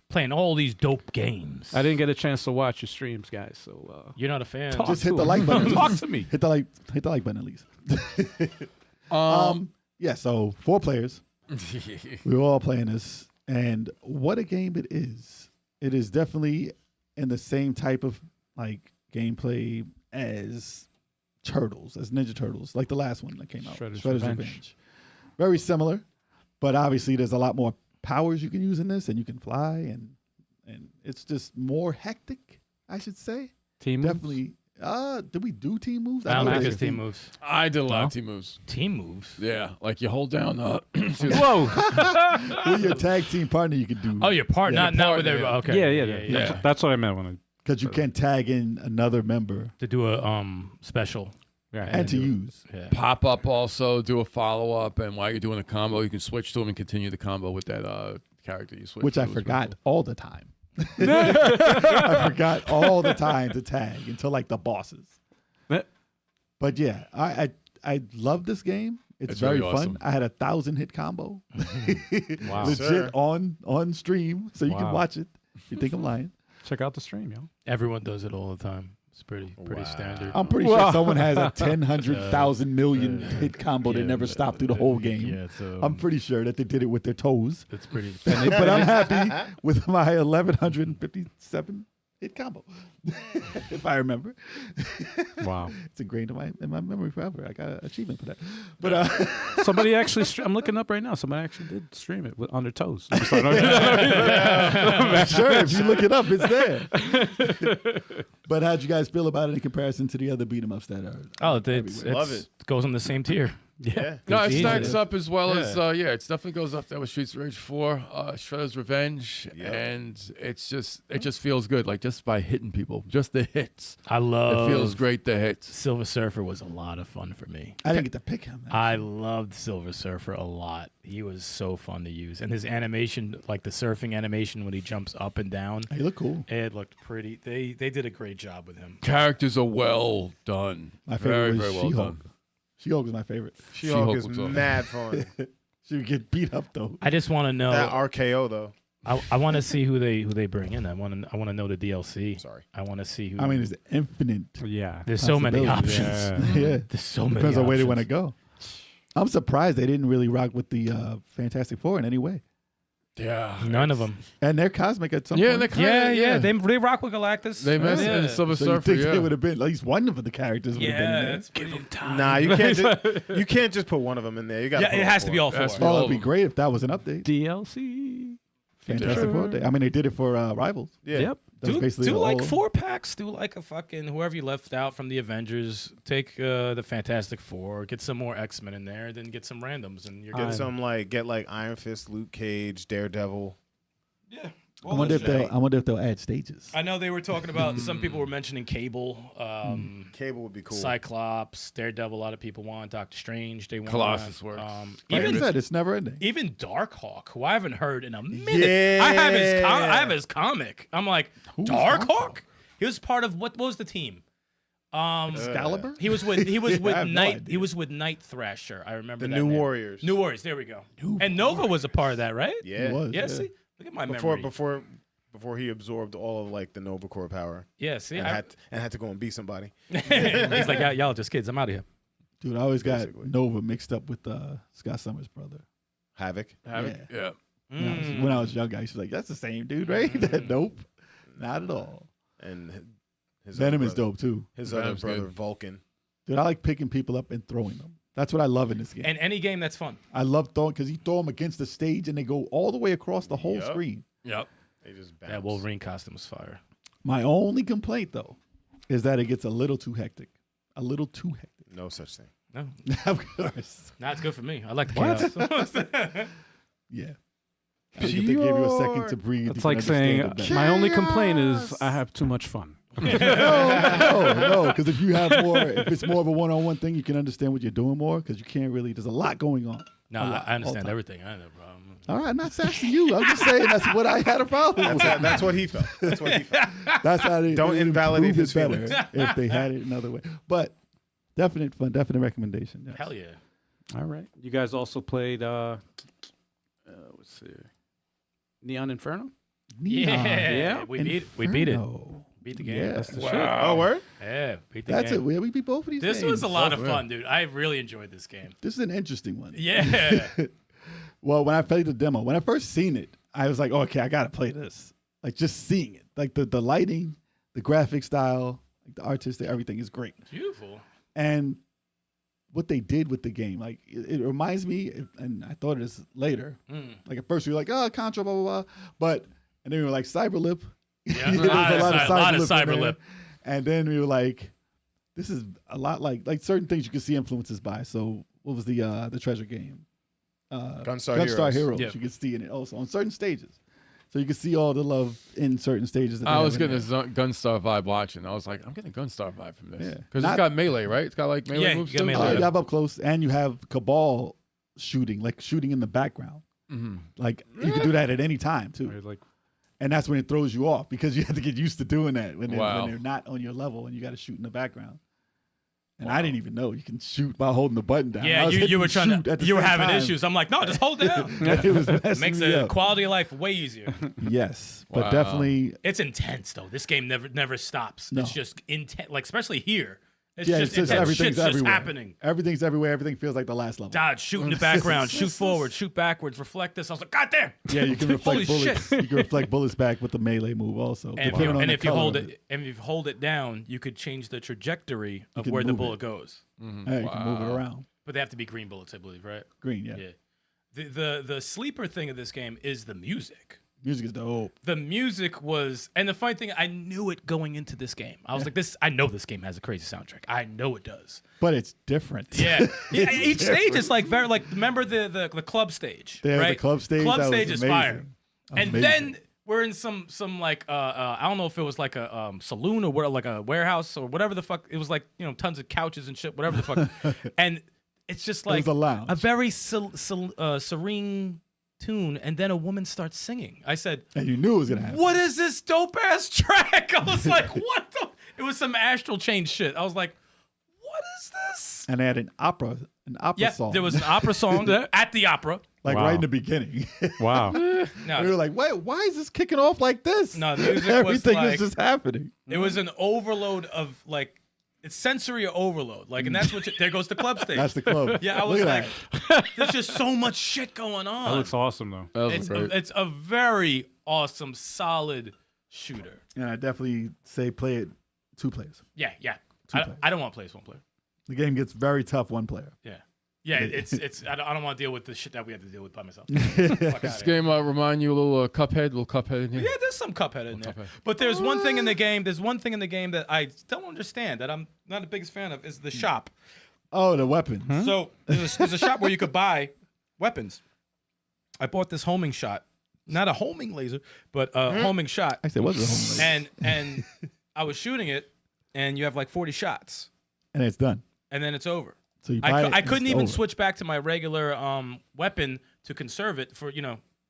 Speaker 4: Playing all these dope games.
Speaker 6: I didn't get a chance to watch your streams, guys. So
Speaker 4: You're not a fan.
Speaker 6: talk
Speaker 5: Just
Speaker 6: to
Speaker 5: hit the
Speaker 6: us.
Speaker 5: like button.
Speaker 6: Talk to me.
Speaker 5: Hit the like button at least. Yeah, so 4 players. We were all playing this, and what a game it is. It is definitely in the same type of like gameplay as Ninja Turtles, like the last one that came out.
Speaker 6: Shredder's
Speaker 5: Revenge.
Speaker 6: Revenge.
Speaker 5: Very similar, but obviously there's a lot more powers you can use in this, and you can fly, and it's just more hectic, I should say.
Speaker 6: Team moves?
Speaker 5: Definitely. Did we do team moves?
Speaker 4: I don't
Speaker 5: know
Speaker 4: think
Speaker 5: they
Speaker 4: it's
Speaker 5: did.
Speaker 4: team moves.
Speaker 2: I did a lot of team moves.
Speaker 4: Team moves?
Speaker 2: Yeah, like you hold down. Excuse me.
Speaker 6: Whoa.
Speaker 5: With your tag team partner, you can do.
Speaker 4: Oh, your part,
Speaker 5: Yeah,
Speaker 4: not with
Speaker 2: partner,
Speaker 4: everybody.
Speaker 2: yeah.
Speaker 4: Okay.
Speaker 6: Yeah. That's what I meant when I.
Speaker 5: Because you can tag in another member
Speaker 4: To do a special.
Speaker 6: Yeah,
Speaker 5: and to use.
Speaker 4: Yeah.
Speaker 2: Pop up also, do a follow up, and while you're doing a combo, you can switch to him and continue the combo with that character you switch.
Speaker 5: Which
Speaker 2: to.
Speaker 5: I
Speaker 2: It was really
Speaker 5: forgot
Speaker 2: cool.
Speaker 5: all the time. I forgot all the time to tag until like the bosses. But yeah, I love this game. It's very
Speaker 2: really awesome.
Speaker 5: fun. I had a 1,000-hit combo.
Speaker 6: Wow.
Speaker 5: Legit
Speaker 3: Sir.
Speaker 5: on stream, so you can
Speaker 6: Wow.
Speaker 5: watch it. You think I'm lying?
Speaker 6: Check out the stream, yo.
Speaker 4: Everyone does it all the time. It's pretty
Speaker 3: Wow.
Speaker 4: standard.
Speaker 5: I'm pretty sure someone has a 1,000 million hit combo that never stopped through the whole game.
Speaker 4: Yeah, so
Speaker 5: I'm pretty sure that they did it with their toes.
Speaker 4: it's pretty.
Speaker 5: But I'm happy with my 1,157 hit combo, if I remember.
Speaker 6: Wow.
Speaker 5: It's ingrained in my memory forever. I got an achievement for that. But
Speaker 6: Somebody actually, I'm looking up right now. Somebody actually did stream it on their toes.
Speaker 5: sure, if you look it up, it's there. But how'd you guys feel about it in comparison to the other beat 'em ups that are?
Speaker 4: It's
Speaker 3: Love it.
Speaker 4: goes on the same tier.
Speaker 3: Yeah.
Speaker 2: No, it
Speaker 4: It's
Speaker 2: stacks
Speaker 4: easy.
Speaker 2: up as well as
Speaker 3: Yeah.
Speaker 2: it definitely goes up there with Streets of Rage 4, Shredder's Revenge,
Speaker 3: Yep.
Speaker 2: and it just feels good, like just by hitting people, just the hits.
Speaker 4: I love.
Speaker 2: It feels great, the hits.
Speaker 4: Silver Surfer was a lot of fun for me.
Speaker 5: I didn't get to pick him.
Speaker 4: I loved Silver Surfer a lot. He was so fun to use, and his animation, like the surfing animation when he jumps up and down,
Speaker 5: He looked cool.
Speaker 4: it looked pretty. They did a great job with him.
Speaker 2: Characters are well done.
Speaker 5: My favorite
Speaker 2: Very,
Speaker 5: was
Speaker 2: very well
Speaker 5: She-Hulk.
Speaker 2: done.
Speaker 5: She-Hulk was my favorite.
Speaker 3: She-Hulk is
Speaker 2: was awesome.
Speaker 3: mad fun.
Speaker 5: She would get beat up though.
Speaker 4: I just want to know.
Speaker 3: That RKO though.
Speaker 4: I want to see who they bring in. I want to know the DLC.
Speaker 3: Sorry.
Speaker 4: I want to see who.
Speaker 5: I mean, it's infinite.
Speaker 6: Yeah.
Speaker 4: there's so many
Speaker 5: possibilities.
Speaker 4: options.
Speaker 5: Yeah.
Speaker 4: There's so many.
Speaker 5: Depends on where they want to
Speaker 4: options.
Speaker 5: go. I'm surprised they didn't really rock with the Fantastic Four in any way.
Speaker 2: Yeah.
Speaker 4: None of them.
Speaker 5: And they're cosmic at some
Speaker 2: Yeah,
Speaker 5: point.
Speaker 2: and they
Speaker 4: Yeah,
Speaker 2: kinda,
Speaker 4: yeah. They rock with Galactus.
Speaker 2: They messed
Speaker 4: yeah.
Speaker 2: in Silver
Speaker 5: So you
Speaker 2: Surfer,
Speaker 5: think
Speaker 2: yeah.
Speaker 5: they would have been at least one of the characters would have been in
Speaker 4: Yeah,
Speaker 5: there.
Speaker 4: that's pretty.
Speaker 3: Nah, you can't just put one of them in there. You got.
Speaker 4: Yeah, it has to be all four.
Speaker 2: Has to be
Speaker 5: Oh,
Speaker 2: all
Speaker 5: it'd
Speaker 2: of
Speaker 5: be
Speaker 2: them.
Speaker 5: great if that was an update.
Speaker 6: DLC.
Speaker 5: Fantastic Four Day. I mean, they did it for Rivals.
Speaker 3: Yeah.
Speaker 4: Yep.
Speaker 5: That's
Speaker 4: Do
Speaker 5: basically all
Speaker 4: like
Speaker 5: of them.
Speaker 4: 4 packs. Do like a fucking whoever you left out from the Avengers. Take the Fantastic Four. Get some more X-Men in there. Then get some randoms, and you're
Speaker 3: Get
Speaker 4: good.
Speaker 3: some get Iron Fist, Luke Cage, Daredevil.
Speaker 4: Yeah.
Speaker 5: I wonder if they'll add stages.
Speaker 4: I know they were talking about. Some people were mentioning Cable,
Speaker 3: Cable would be cool.
Speaker 4: Cyclops, Daredevil. A lot of people want Doctor Strange. They want
Speaker 2: Colossus works.
Speaker 5: Like
Speaker 4: Even
Speaker 5: I said, it's never ending.
Speaker 4: even Darkhawk, who I haven't heard in a minute.
Speaker 3: Yeah.
Speaker 4: I have his comic. I'm like,
Speaker 5: Who's
Speaker 4: Darkhawk?
Speaker 5: Darkhawk?
Speaker 4: He was part of what was the team?
Speaker 5: Excalibur?
Speaker 4: He was with
Speaker 5: I have no
Speaker 4: Night.
Speaker 5: idea.
Speaker 4: He was with Night Thrasher. I remember
Speaker 3: The
Speaker 4: that
Speaker 3: New
Speaker 4: name.
Speaker 3: Warriors.
Speaker 4: New Warriors. There we go. And Nova was a part of that, right?
Speaker 3: Yeah.
Speaker 5: It was,
Speaker 4: Yeah. See, look at my
Speaker 3: Before
Speaker 4: memory.
Speaker 3: before he absorbed all of the Nova Corps power
Speaker 4: Yeah. See,
Speaker 3: and had to go and beat somebody.
Speaker 4: he's like, y'all just kids. I'm out of here.
Speaker 5: Dude, I always got
Speaker 3: Basically.
Speaker 5: Nova mixed up with Scott Summers' brother.
Speaker 3: Havoc.
Speaker 2: Havoc? Yeah.
Speaker 5: When I was younger, I used to be like, that's the same dude, right? Nope. Not at all.
Speaker 3: And his
Speaker 5: Venom
Speaker 3: other
Speaker 5: is
Speaker 3: brother-
Speaker 5: dope, too.
Speaker 3: His
Speaker 2: Venom's
Speaker 3: other brother,
Speaker 2: good.
Speaker 3: Vulcan.
Speaker 5: Dude, I like picking people up and throwing them. That's what I love in this game.
Speaker 4: And any game that's fun.
Speaker 5: I love throwing because you throw them against the stage and they go all the way across the whole
Speaker 3: Yup.
Speaker 5: screen.
Speaker 2: Yep.
Speaker 3: They just bounce.
Speaker 4: That Wolverine costume was fire.
Speaker 5: My only complaint, though, is that it gets a little too hectic. A little too hectic.
Speaker 3: No such thing.
Speaker 4: No,
Speaker 5: Of course.
Speaker 4: that's good for me. I like the chaos.
Speaker 5: Yeah. I think if they gave you a second to breathe. you
Speaker 6: It's
Speaker 5: can
Speaker 6: like
Speaker 5: understand
Speaker 6: saying,
Speaker 5: it better.
Speaker 6: my only complaint is I have too much fun.
Speaker 5: No, because if it's more of a one-on-one thing, you can understand what you're doing more because you can't really. There's a lot going on.
Speaker 4: No, I understand everything. I know, bro.
Speaker 5: All right, I'm not asking you. I'm just saying that's what I had a problem with.
Speaker 3: That's what he felt. That's what he felt.
Speaker 5: That's how they
Speaker 3: Don't
Speaker 5: they
Speaker 3: invalidate
Speaker 5: improved
Speaker 3: his
Speaker 5: it better
Speaker 3: feelings.
Speaker 5: if they had it another way. But definite fun, definite recommendation. Yes.
Speaker 4: Hell yeah.
Speaker 6: All right. You guys also played, let's see, Neon Inferno?
Speaker 4: Yeah. We beat it.
Speaker 5: Inferno.
Speaker 4: Beat the game.
Speaker 5: Yeah.
Speaker 6: That's the shit.
Speaker 3: Oh, word?
Speaker 4: Yeah, beat the
Speaker 5: That's
Speaker 4: game.
Speaker 5: it. We beat both of these
Speaker 4: This
Speaker 5: games.
Speaker 4: was a lot of
Speaker 2: yeah.
Speaker 4: fun, dude. I really enjoyed this game.
Speaker 5: This is an interesting one.
Speaker 4: Yeah.
Speaker 5: Well, when I played the demo, when I first seen it, I was like, oh, okay, I got to play this. Like, just seeing it. Like, the lighting, the graphic style, like the artistic, everything is great.
Speaker 4: Beautiful.
Speaker 5: And what they did with the game, like, it reminds me, and I thought of this later. Like, at first, we were like, oh, Contra, blah, blah, blah. But, and then we were like, Cyberlip.
Speaker 4: Yeah,
Speaker 5: There's
Speaker 4: a lot of
Speaker 5: in there.
Speaker 4: Cyberlip.
Speaker 5: And then we were like, this is a lot like certain things you can see influences by. So, what was the treasure game?
Speaker 3: Gunstar
Speaker 5: Heroes.
Speaker 4: Yep.
Speaker 5: You can see in it also on certain stages. So you can see all the love in certain stages. That they
Speaker 2: I
Speaker 5: have
Speaker 2: was
Speaker 5: in
Speaker 2: getting
Speaker 5: there.
Speaker 2: a Gunstar vibe watching. I was like, I'm getting a Gunstar vibe from this.
Speaker 5: Yeah.
Speaker 2: Because
Speaker 5: Not-
Speaker 2: it's got melee, right? It's got like melee
Speaker 4: Yeah,
Speaker 2: moves
Speaker 4: you got
Speaker 2: too?
Speaker 4: melee.
Speaker 5: You have up close, and you have Cabal shooting, like shooting in the background.
Speaker 2: Mhm.
Speaker 5: Like you can do that at any time too,
Speaker 6: Like,
Speaker 5: and that's when it throws you off because you have to get used to doing that when
Speaker 2: Wow.
Speaker 5: they're not on your level and you got to shoot in the background. And I didn't even know you can shoot by holding the button down. I
Speaker 4: Yeah,
Speaker 5: was
Speaker 4: you
Speaker 5: hitting
Speaker 4: were trying
Speaker 5: shoot
Speaker 4: to.
Speaker 5: at the
Speaker 4: You were
Speaker 5: same
Speaker 4: having
Speaker 5: time.
Speaker 4: issues. I'm like, no, just hold it down.
Speaker 5: It was messing
Speaker 4: Makes
Speaker 5: me
Speaker 4: the
Speaker 5: up.
Speaker 4: quality of life way easier.
Speaker 5: Yes, but
Speaker 2: Wow.
Speaker 5: definitely.
Speaker 4: It's intense though. This game never stops.
Speaker 5: No.
Speaker 4: It's just intense. Like especially here, it's
Speaker 5: Yeah,
Speaker 4: just
Speaker 5: it's just
Speaker 4: intense.
Speaker 5: everything's
Speaker 4: Shit's just
Speaker 5: everywhere.
Speaker 4: happening.
Speaker 5: Everything's everywhere. Everything feels like the last level.
Speaker 4: Dodge, shoot in the background, shoot forward, shoot backwards, reflect this. I was like, God damn.
Speaker 5: Yeah, you can
Speaker 4: Holy
Speaker 5: reflect bullets.
Speaker 4: shit.
Speaker 5: You can reflect bullets back with the melee move also.
Speaker 4: And
Speaker 5: depending on the
Speaker 4: if you
Speaker 5: color
Speaker 4: hold
Speaker 5: of
Speaker 4: it, and if you hold it down, you could change the trajectory of
Speaker 5: can
Speaker 4: where the
Speaker 5: move
Speaker 4: bullet
Speaker 5: it.
Speaker 4: goes.
Speaker 5: Yeah, you can move it around.
Speaker 4: But they have to be green bullets, I believe, right?
Speaker 5: Green, yeah.
Speaker 4: Yeah. The sleeper thing of this game is the music.
Speaker 5: Music is dope.
Speaker 4: The music was, and the funny thing, I knew it going into this game. I was like, I know this game has a crazy soundtrack. I know it does.
Speaker 5: But it's different.
Speaker 4: Yeah. Each stage is like very, like, remember the club stage,
Speaker 5: They have
Speaker 4: right?
Speaker 5: the club stage.
Speaker 4: Club
Speaker 5: that was
Speaker 4: stage is
Speaker 5: amazing.
Speaker 4: fire. And
Speaker 5: Amazing.
Speaker 4: then we're in some like I don't know if it was like a saloon or like a warehouse or whatever the fuck. It was like, you know, tons of couches and shit, whatever the fuck. And it's just like
Speaker 5: was a lounge.
Speaker 4: very serene tune, and then a woman starts singing. I said,
Speaker 5: And you knew it was gonna happen.
Speaker 4: what is this dope ass track? I was like, what the? It was some astral chain shit. I was like, what is this?
Speaker 5: And they had an opera
Speaker 4: Yeah,
Speaker 5: song.
Speaker 4: there was an opera song at the opera.
Speaker 5: like
Speaker 6: Wow.
Speaker 5: right in the beginning.
Speaker 6: wow.
Speaker 5: we
Speaker 4: No,
Speaker 5: were like, wait, why is this kicking off like this?
Speaker 4: No, the music was
Speaker 5: Everything
Speaker 4: like-
Speaker 5: is just happening.
Speaker 4: it was an overload of like, it's sensory overload. Like, and that's what, there goes the club stage.
Speaker 5: That's the club.
Speaker 4: Yeah, I
Speaker 5: Look
Speaker 4: was
Speaker 5: at
Speaker 4: like,
Speaker 5: that.
Speaker 4: there's just so much shit going
Speaker 6: That
Speaker 4: on.
Speaker 6: looks awesome, though.
Speaker 2: That was great.
Speaker 4: It's a very awesome, solid shooter.
Speaker 5: And I definitely say play it 2 players.
Speaker 4: Yeah.
Speaker 5: players.
Speaker 4: I don't want to play as one player.
Speaker 5: The game gets very tough 1 player.
Speaker 4: Yeah, it's. I don't want to deal with the shit that we have to deal with by myself. Fuck
Speaker 2: This
Speaker 4: outta here.
Speaker 2: game remind you a little little Cuphead in here.
Speaker 4: Yeah, there's some Cuphead in there.
Speaker 2: Cuphead.
Speaker 4: But there's one thing in the game. There's one thing in the game that I don't understand. That I'm not the biggest fan of. Is the shop.
Speaker 5: Oh, the weapon.
Speaker 4: So there's a shop where you could buy weapons. I bought this homing shot, not a homing laser, but a homing shot,
Speaker 5: Actually, it was a home run.
Speaker 4: and I was shooting it, and you have like 40 shots,
Speaker 5: And it's done.
Speaker 4: and then it's over.
Speaker 5: So you buy it.
Speaker 4: I couldn't
Speaker 5: it's
Speaker 4: even
Speaker 5: over.
Speaker 4: switch back to my regular weapon to conserve it for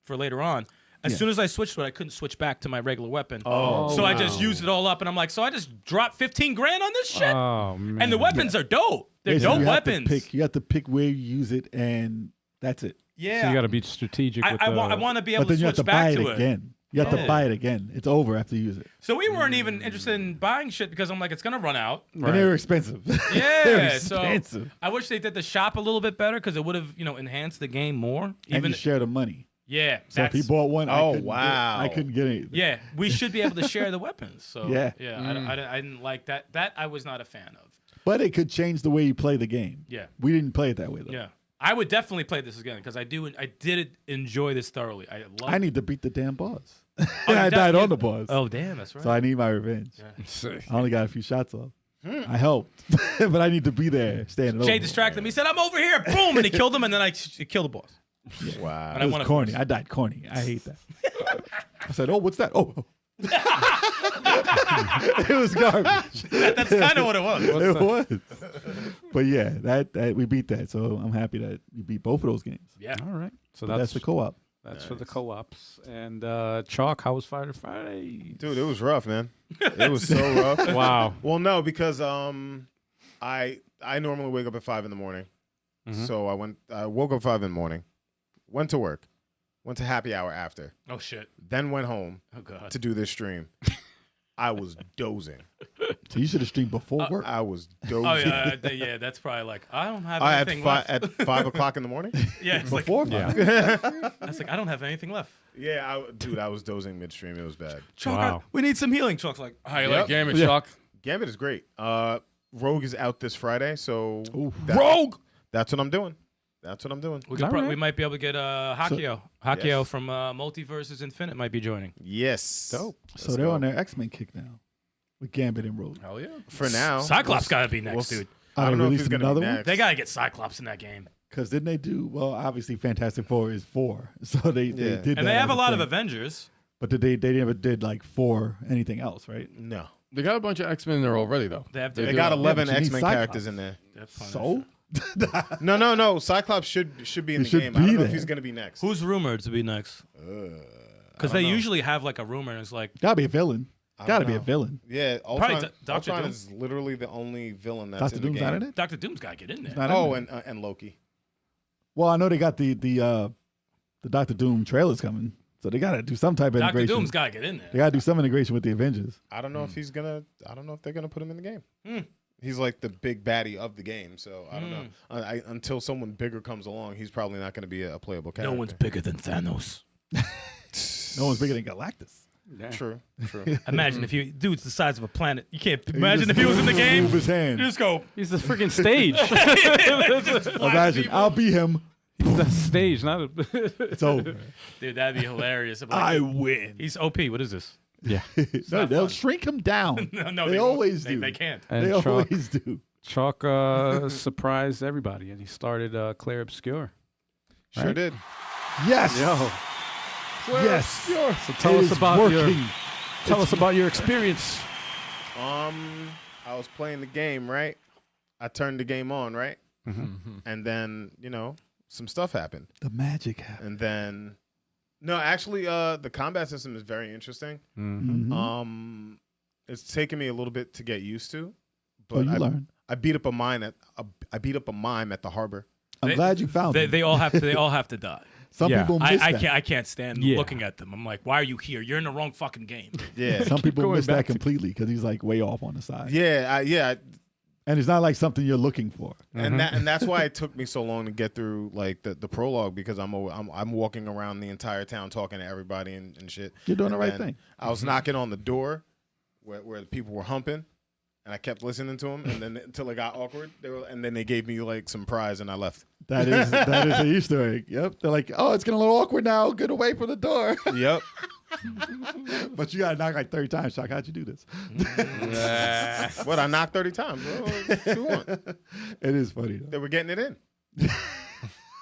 Speaker 4: for later on. As soon as I switched to it, I couldn't switch back to my regular weapon. So I just used it all up, and I'm like, so I just dropped 15 grand on this shit.
Speaker 6: Oh, man.
Speaker 4: And the weapons are dope. They're
Speaker 5: Basically,
Speaker 4: dope
Speaker 5: you have to
Speaker 4: weapons.
Speaker 5: you have to pick where you use it, and that's it.
Speaker 4: Yeah.
Speaker 6: So you got to be strategic with
Speaker 4: I
Speaker 6: the...
Speaker 4: want to be able
Speaker 5: But then
Speaker 4: to
Speaker 5: you have
Speaker 4: switch
Speaker 5: to buy
Speaker 4: back
Speaker 5: it
Speaker 4: to it.
Speaker 5: again. You have
Speaker 4: Yeah.
Speaker 5: to buy it again. It's over after you use it.
Speaker 4: So we weren't even interested in buying shit because I'm like, it's gonna run out.
Speaker 5: And they're expensive.
Speaker 4: Yeah,
Speaker 5: they're
Speaker 4: so
Speaker 5: expensive.
Speaker 4: I wish they did the shop a little bit better because it would have, enhanced the game more.
Speaker 5: And
Speaker 4: Even
Speaker 5: you share the money.
Speaker 4: yeah,
Speaker 5: So if he bought one,
Speaker 3: Oh,
Speaker 5: I couldn't get anything.
Speaker 4: yeah, we should be able to share the weapons. So
Speaker 5: Yeah.
Speaker 4: I didn't like that. That I was not a fan of.
Speaker 5: But it could change the way you play the game.
Speaker 4: Yeah.
Speaker 5: We didn't play it that way, though.
Speaker 4: Yeah, I would definitely play this again because I did enjoy this thoroughly.
Speaker 5: I need to beat the damn boss.
Speaker 4: Oh,
Speaker 5: I
Speaker 4: you
Speaker 5: died
Speaker 4: you-
Speaker 5: on the boss.
Speaker 4: Oh damn, that's right.
Speaker 5: So I need my revenge.
Speaker 2: Sick.
Speaker 5: I only got a few shots off. I helped. But I need to be there standing
Speaker 4: Jay
Speaker 5: over.
Speaker 4: distracted him. He said, "I'm over here." Boom, and he killed him, and then I killed the boss.
Speaker 3: Wow.
Speaker 4: And
Speaker 5: It
Speaker 4: I won
Speaker 5: was
Speaker 4: it
Speaker 5: corny.
Speaker 4: first.
Speaker 5: I died corny. I hate that. I said, oh, what's that? Oh. It was garbage.
Speaker 4: That's kind of what it was.
Speaker 5: It was. But yeah, that we beat that. So I'm happy that we beat both of those games.
Speaker 4: Yeah.
Speaker 6: All right. So
Speaker 5: But that's the co-op.
Speaker 6: That's for the co-ops. And Choc, how was Friday?
Speaker 3: Dude, it was rough, man. It was so rough.
Speaker 6: Wow.
Speaker 3: Well, no, because I normally wake up at 5 in the morning.
Speaker 6: Mhm.
Speaker 3: So I woke up 5 in the morning, went to work, went to happy hour after,
Speaker 4: Oh shit.
Speaker 3: then went home
Speaker 4: Oh god.
Speaker 3: to do this stream. I was dozing.
Speaker 5: So you should have streamed before work.
Speaker 3: I was dozing.
Speaker 4: Oh yeah, yeah. That's probably like I don't have
Speaker 3: I
Speaker 4: anything left.
Speaker 3: at 5 o'clock in the morning.
Speaker 4: Yeah, it's like
Speaker 5: Before
Speaker 6: Yeah.
Speaker 4: I was like I don't have anything left.
Speaker 3: Yeah, dude, I was dozing midstream. It was bad.
Speaker 4: Choc,
Speaker 6: Wow.
Speaker 4: we need some healing. Choc's like,
Speaker 2: How you
Speaker 3: Yep.
Speaker 2: like Game
Speaker 6: Yeah.
Speaker 2: Shock?
Speaker 3: Gambit is great. Rogue is out this Friday, so
Speaker 2: Rogue.
Speaker 3: that's what I'm doing. That's what I'm doing.
Speaker 4: we could
Speaker 6: All right.
Speaker 4: we might be able to get Hakio. Hakio from Multiverses Infinite might be joining.
Speaker 3: Yes.
Speaker 6: Dope.
Speaker 5: So they're on their X-Men kick now with Gambit and Rogue.
Speaker 2: Hell yeah.
Speaker 3: For now.
Speaker 4: Cyclops gotta be next, dude.
Speaker 3: I don't know if he's
Speaker 5: releasing
Speaker 3: going to
Speaker 5: another
Speaker 3: be
Speaker 5: one?
Speaker 3: next.
Speaker 4: They gotta get Cyclops in that game.
Speaker 5: Because didn't they do, well, obviously Fantastic Four is 4. So they
Speaker 3: Yeah.
Speaker 5: did that.
Speaker 4: And they have a
Speaker 5: as
Speaker 4: lot of
Speaker 5: thing.
Speaker 4: Avengers.
Speaker 5: But they never did like 4 anything else, right?
Speaker 3: No.
Speaker 2: They got a bunch of X-Men in there already, though.
Speaker 4: They have to.
Speaker 3: They
Speaker 2: do.
Speaker 3: got
Speaker 2: Yeah,
Speaker 3: 11
Speaker 5: but you need
Speaker 3: X-Men
Speaker 5: Cyclops.
Speaker 3: characters in there.
Speaker 5: So?
Speaker 3: No. Cyclops should be in
Speaker 5: He
Speaker 3: the
Speaker 5: should
Speaker 3: game.
Speaker 5: be
Speaker 3: I don't know if
Speaker 5: there.
Speaker 3: he's going to be next.
Speaker 4: Who's rumored to be next? Because they usually have like a rumor, and it's like
Speaker 5: Gotta be a villain.
Speaker 3: I
Speaker 5: Gotta
Speaker 3: don't
Speaker 5: be a
Speaker 3: know.
Speaker 5: villain.
Speaker 3: Yeah,
Speaker 4: Probably
Speaker 3: Ultron,
Speaker 4: Dr.
Speaker 3: Ultron
Speaker 4: Doom.
Speaker 3: is literally the only villain that's
Speaker 5: Dr.
Speaker 3: in the
Speaker 5: Doom's
Speaker 3: game.
Speaker 5: not in it?
Speaker 4: Dr. Doom's gotta get in there.
Speaker 5: Not in
Speaker 3: Oh,
Speaker 5: there.
Speaker 3: and Loki.
Speaker 5: Well, I know they got the Dr. Doom trailers coming. So they gotta do some type of
Speaker 4: Dr.
Speaker 5: integration.
Speaker 4: Doom's gotta get in
Speaker 5: They
Speaker 4: there.
Speaker 5: gotta do some integration with the Avengers.
Speaker 3: I don't know if he's gonna. I don't know if they're gonna put him in the game.
Speaker 4: Hmm.
Speaker 3: He's like the big baddie of the game, so I don't know. Until someone bigger comes along, he's probably not going to be a playable character.
Speaker 4: No one's bigger than Thanos.
Speaker 5: No one's bigger than Galactus.
Speaker 3: True.
Speaker 4: Imagine if you, dude's the size of a planet. You can't imagine if he was in the game.
Speaker 5: Move his hand.
Speaker 4: You just go.
Speaker 6: He's the freaking stage.
Speaker 5: Imagine, I'll be him.
Speaker 6: He's the stage, not a.
Speaker 5: It's over.
Speaker 4: Dude, that'd be hilarious.
Speaker 5: I win.
Speaker 4: He's OP. What is this?
Speaker 6: Yeah.
Speaker 5: No, they'll
Speaker 4: fun.
Speaker 5: shrink him down.
Speaker 4: No,
Speaker 5: They
Speaker 4: won't.
Speaker 5: always do.
Speaker 4: They can't.
Speaker 6: And
Speaker 5: They
Speaker 6: Choc,
Speaker 5: always do.
Speaker 6: surprised everybody, and he started Claire Obscure.
Speaker 3: Sure
Speaker 6: Right?
Speaker 3: did.
Speaker 5: Yes.
Speaker 6: Yo.
Speaker 5: Yes.
Speaker 6: So tell
Speaker 5: It
Speaker 6: us
Speaker 5: is
Speaker 6: about
Speaker 5: working.
Speaker 6: your experience.
Speaker 3: I was playing the game, right? I turned the game on, right? And then some stuff happened,
Speaker 5: The magic happened.
Speaker 3: and then no, actually, the combat system is very interesting.
Speaker 5: Mhm.
Speaker 3: It's taken me a little bit to get used to, but
Speaker 5: Oh, you learn.
Speaker 3: I beat up a mime at the harbor.
Speaker 5: I'm glad you found it.
Speaker 4: They all have to. They all have to die.
Speaker 5: Some
Speaker 6: Yeah.
Speaker 5: people miss
Speaker 4: I
Speaker 5: that.
Speaker 4: can't. I can't stand
Speaker 6: Yeah.
Speaker 4: looking at them. I'm like, why are you here? You're in the wrong fucking game.
Speaker 3: Yeah,
Speaker 5: Some people
Speaker 6: going
Speaker 5: miss that
Speaker 6: back to-
Speaker 5: completely because he's like way off on the side.
Speaker 3: yeah.
Speaker 5: And it's not like something you're looking for.
Speaker 3: And that's why it took me so long to get through like the prologue, because I'm walking around the entire town talking to everybody and shit.
Speaker 5: You're doing
Speaker 3: And
Speaker 5: the right
Speaker 3: then
Speaker 5: thing.
Speaker 3: I was knocking on the door where the people were humping, and I kept listening to them, and then until it got awkward, and then they gave me like some prize, and I left.
Speaker 5: That is an Easter egg. Yep. They're like, oh, it's getting a little awkward now. Get away from the door.
Speaker 3: Yep.
Speaker 5: But you got to knock like 30 times, Choc. How'd you do this?
Speaker 3: What, I knocked 30 times. What you want?
Speaker 5: It is funny, though.
Speaker 3: They were getting it in.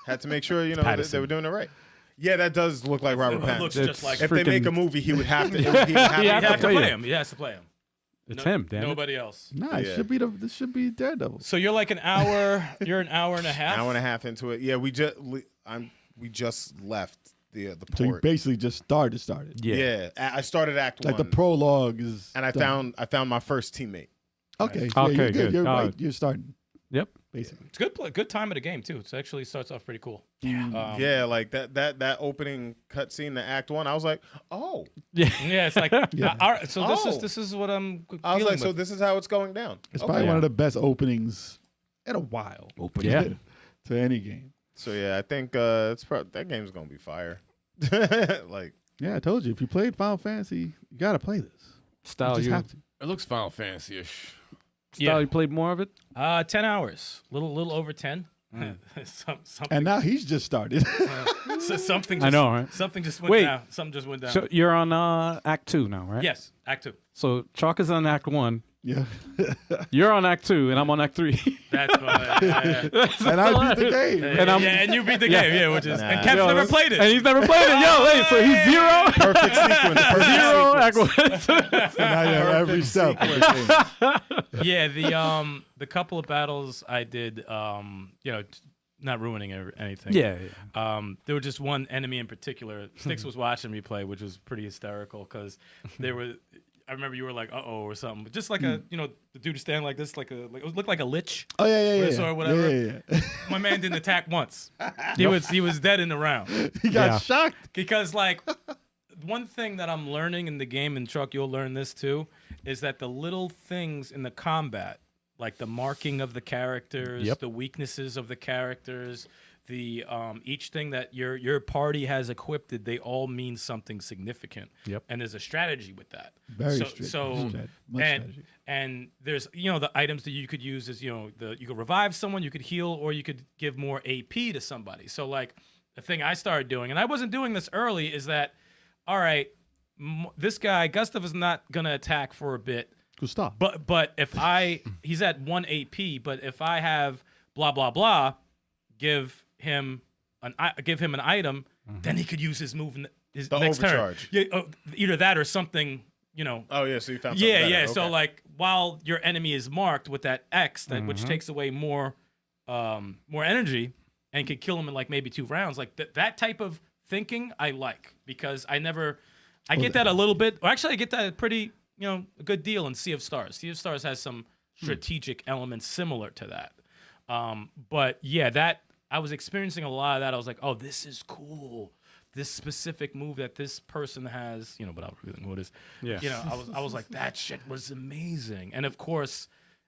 Speaker 3: Had to make sure they
Speaker 6: Patterson.
Speaker 3: were doing it right. Yeah, that does look like Robert
Speaker 4: It
Speaker 3: Pattinson.
Speaker 4: looks just like.
Speaker 3: If they make a movie, he would have to. He would have
Speaker 4: You
Speaker 3: to
Speaker 4: have to
Speaker 6: play
Speaker 4: play
Speaker 6: him.
Speaker 4: him. He has to play him.
Speaker 6: It's him, damn it.
Speaker 4: Nobody else.
Speaker 5: Nah,
Speaker 3: Yeah.
Speaker 5: this should be Daredevil.
Speaker 4: So you're like an hour. You're an hour and a half.
Speaker 3: Hour and a half into it. Yeah, we just left the
Speaker 5: So you
Speaker 3: port.
Speaker 5: basically just started.
Speaker 3: Yeah, I started Act
Speaker 5: Like
Speaker 3: One,
Speaker 5: the prologue is
Speaker 3: and I
Speaker 5: done.
Speaker 3: found my first teammate.
Speaker 5: Okay. Yeah,
Speaker 6: Okay,
Speaker 5: you're good.
Speaker 6: good.
Speaker 5: You're
Speaker 6: All
Speaker 5: right.
Speaker 6: right.
Speaker 5: You're starting,
Speaker 6: Yep.
Speaker 5: basically.
Speaker 4: It's good time of the game too. It actually starts off pretty cool.
Speaker 3: Yeah, like that opening cutscene to Act One. I was like, oh,
Speaker 6: Yeah.
Speaker 4: Yeah, it's like
Speaker 5: Yeah.
Speaker 4: all right. So
Speaker 3: Oh.
Speaker 4: this is what I'm.
Speaker 3: I was
Speaker 4: dealing
Speaker 3: like, so
Speaker 4: with.
Speaker 3: this is how it's going down.
Speaker 5: It's
Speaker 3: Okay.
Speaker 5: probably one of the best openings in a while.
Speaker 6: Yeah.
Speaker 5: To any game.
Speaker 3: So yeah, I think that game's gonna be fire. Like,
Speaker 5: Yeah, I told you. If you played Final Fantasy, you got to play this.
Speaker 6: Style,
Speaker 5: You just
Speaker 6: you,
Speaker 5: have to.
Speaker 2: It looks Final Fantasy-ish.
Speaker 6: Style, you played more of it?
Speaker 4: 10 hours, little over 10. Something.
Speaker 5: And now he's just started.
Speaker 4: So something.
Speaker 6: I
Speaker 4: Just,
Speaker 6: know, right?
Speaker 4: Something just went
Speaker 6: Wait.
Speaker 4: down. Something just went down.
Speaker 6: So you're on Act 2 now, right?
Speaker 4: Yes, Act 2.
Speaker 6: So Choc is on Act 1.
Speaker 5: Yeah.
Speaker 6: You're on Act 2, and I'm on Act 3.
Speaker 4: That's funny.
Speaker 5: And I beat the game.
Speaker 4: And you beat the game, yeah, which is and Kev's
Speaker 6: Yo,
Speaker 4: never played it.
Speaker 6: And he's never played it. Yo, hey, so he's 0.
Speaker 3: Perfect sequence. Perfect
Speaker 6: Zero.
Speaker 3: sequence.
Speaker 5: So now you have every step.
Speaker 4: Yeah, the couple of battles I did, not ruining anything.
Speaker 6: Yeah.
Speaker 4: There was just one enemy in particular. Stikz was watching me play, which was pretty hysterical because there were. I remember you were like, "Uh-oh," or something. But just like the dude standing like this, like it looked like a lich.
Speaker 5: Oh yeah.
Speaker 4: Or whatever.
Speaker 5: Yeah.
Speaker 4: My man didn't attack once. He was dead in the round.
Speaker 5: He got shocked.
Speaker 4: Because like one thing that I'm learning in the game, and Choc, you'll learn this too, is that the little things in the combat, like the marking of the characters, the weaknesses of the characters, the each thing that your party has equipped, they all mean something significant.
Speaker 6: Yep.
Speaker 4: And there's a strategy with that. And there's the items that you could use is you could revive someone, you could heal, or you could give more AP to somebody. So like the thing I started doing, and I wasn't doing this early, is that all right, this guy Gustav is not gonna attack for a bit.
Speaker 5: Gustav.
Speaker 4: But if he's at 1 AP, but if I have blah blah blah, give him an item, then he could use his move in his next
Speaker 3: overcharge.
Speaker 4: turn. Yeah, either that or something.
Speaker 3: Oh yeah, so you found something better.
Speaker 4: Yeah.
Speaker 3: Okay.
Speaker 4: So like while your enemy is marked with that X, which takes away more energy and could kill him in like maybe 2 rounds, like that type of thinking I like because I get that a little bit. Or actually, I get that pretty. A good deal in Sea of Stars. Sea of Stars has some strategic elements similar to that. But yeah, that I was experiencing a lot of that. I was like, oh, this is cool. This specific move that this person has, without revealing what it is.
Speaker 6: Yeah.
Speaker 4: I was like, that shit was amazing. And of course,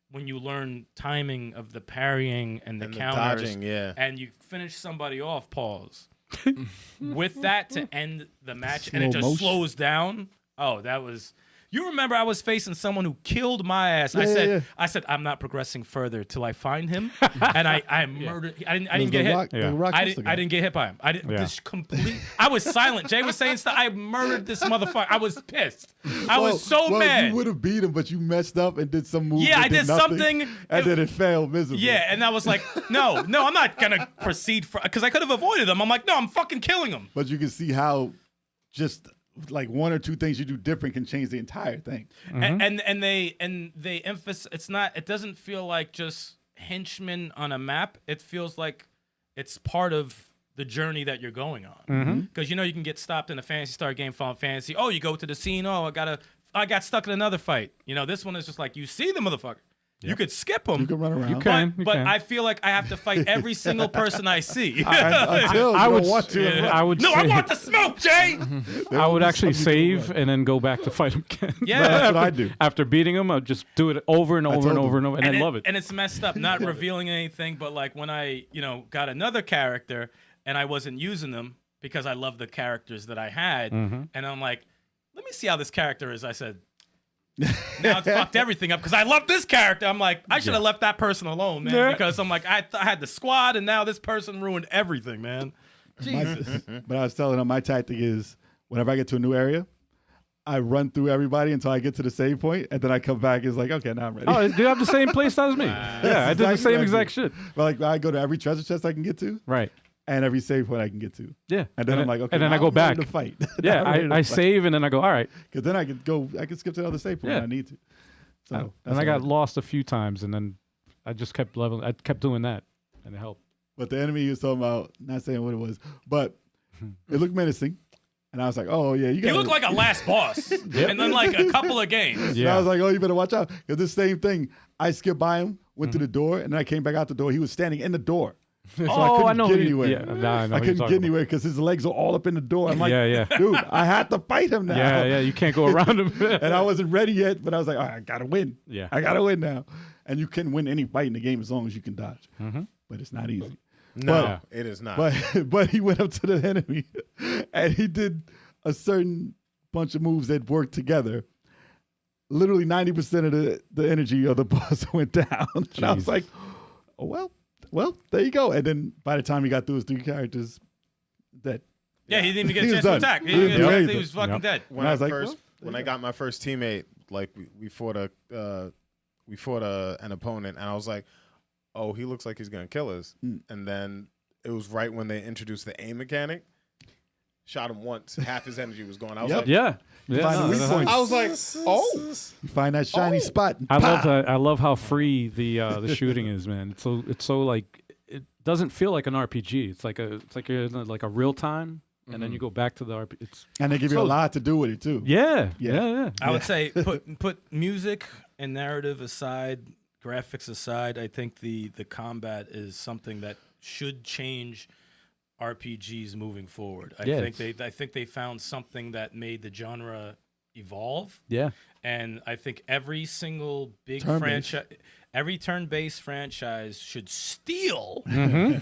Speaker 4: when you learn timing of the parrying and the counters,
Speaker 3: dodging,
Speaker 4: and you finish somebody off, pause. With that to end the match, and it just
Speaker 5: motion.
Speaker 4: slows down. Oh, that was. You remember I was facing someone who killed my ass.
Speaker 5: Yeah,
Speaker 4: I said I'm not progressing further till I find him, and I murdered. I didn't get hit. I didn't get hit by him. I didn't. This complete. I was silent. Jay was saying stuff. I murdered this motherfucker. I was pissed. I was so mad.
Speaker 5: You would have beat him, but you messed up and did some move.
Speaker 4: Yeah, I did something,
Speaker 5: and then it failed miserably.
Speaker 4: Yeah, and I was like, no, I'm not gonna proceed because I could have avoided him. I'm like, no, I'm fucking killing him.
Speaker 5: But you can see how just like 1 or 2 things you do different can change the entire thing.
Speaker 4: And they emphasize it doesn't feel like just henchmen on a map. It feels like it's part of the journey that you're going on. Because you can get stopped in a Phantasy Star game, Final Fantasy. Oh, you go to the scene. Oh, I got stuck in another fight. This one is just like you see the motherfucker. You could skip them.
Speaker 5: You can run around.
Speaker 6: You can.
Speaker 4: But I feel like I have to fight every single person I see.
Speaker 5: Until
Speaker 6: I
Speaker 5: you
Speaker 6: would
Speaker 5: don't want to.
Speaker 6: yeah, I would
Speaker 4: No,
Speaker 6: say,
Speaker 4: I want the smoke, Jay.
Speaker 6: I would actually save and then go back to fight him again.
Speaker 4: Yeah.
Speaker 5: That's what I do.
Speaker 6: After beating him, I'll just do it over and over and
Speaker 5: told
Speaker 6: over and over, and I love it.
Speaker 4: And it's messed up, not revealing anything, but like when I, got another character and I wasn't using them because I love the characters that I had, and I'm like, let me see how this character is. I said, now it's fucked everything up because I love this character. I'm like, I should have left that person alone, man, because I'm like, I had the squad and now this person ruined everything, man.
Speaker 5: But I was telling him my tactic is whenever I get to a new area, I run through everybody until I get to the save point, and then I come back. It's like, okay, now I'm ready.
Speaker 6: Oh, you have the same play style as me. Yeah, I did the same exact shit.
Speaker 5: But like I go to every treasure chest I can get to,
Speaker 6: Right.
Speaker 5: and every save point I can get to.
Speaker 6: Yeah.
Speaker 5: And then I'm like, okay,
Speaker 6: and then
Speaker 5: now
Speaker 6: I go
Speaker 5: I'm ready
Speaker 6: back.
Speaker 5: to fight.
Speaker 6: Yeah, I save and then I go, all right.
Speaker 5: Because then I can skip to another save point
Speaker 6: Yeah.
Speaker 5: when I need to. So
Speaker 6: And
Speaker 5: that's
Speaker 6: I
Speaker 5: what
Speaker 6: got
Speaker 5: do.
Speaker 6: lost a few times, and then I just kept leveling. I kept doing that, and it helped.
Speaker 5: But the enemy he was talking about, not saying what it was, but it looked menacing. And I was like, oh, yeah, you got
Speaker 4: He looked like a last boss, and then like a couple of games.
Speaker 5: And
Speaker 6: Yeah.
Speaker 5: I was like, oh, you better watch out. Because this same thing, I skipped by him, went to the door, and then I came back out the door. He was standing in the door. So I couldn't get anywhere.
Speaker 6: Yeah, nah, I know
Speaker 5: I
Speaker 6: what you're
Speaker 5: couldn't
Speaker 6: talking
Speaker 5: get anywhere because his legs are all up in the door. I'm like,
Speaker 6: Yeah.
Speaker 5: dude, I had to fight him now.
Speaker 6: Yeah, you can't go around him.
Speaker 5: And I wasn't ready yet, but I was like, all right, I got to win.
Speaker 6: Yeah.
Speaker 5: I got to win now. And you can win any fight in the game as long as you can dodge. But it's not easy.
Speaker 3: No, it is not.
Speaker 5: But he went up to the enemy and he did a certain bunch of moves that worked together. Literally 90% of the energy of the boss went down. And I was like, oh, well, there you go. And then by the time he got through his 3 characters, dead.
Speaker 4: Yeah, he didn't even get
Speaker 5: He
Speaker 4: a
Speaker 5: was
Speaker 4: chance to
Speaker 5: done.
Speaker 4: attack.
Speaker 5: He didn't do
Speaker 4: He
Speaker 5: anything.
Speaker 4: was fucking dead.
Speaker 3: when
Speaker 5: I
Speaker 3: I
Speaker 5: was like,
Speaker 3: first
Speaker 5: well,
Speaker 3: when I got my first teammate, like we fought we fought an opponent, and I was like, "Oh, he looks like he's gonna kill us." And then it was right when they introduced the aim mechanic. Shot him once, half his energy was gone. I was like,
Speaker 6: Yeah.
Speaker 5: Find the weak points.
Speaker 3: I was like, "Oh,
Speaker 5: You find that shiny spot. And
Speaker 6: I love
Speaker 5: pow!
Speaker 6: that. I love how free the shooting is, man. It's so like it doesn't feel like an RPG. It's like you're in like a real time, and then you go back to the RPG. It's
Speaker 5: And they give you a lot to do with it too.
Speaker 6: yeah.
Speaker 4: I would say put music and narrative aside, graphics aside. I think the combat is something that should change RPGs moving forward. I think they found something that made the genre evolve.
Speaker 6: Yeah.
Speaker 4: And I think every single big
Speaker 5: Turn-based.
Speaker 4: franchise, every turn-based franchise should steal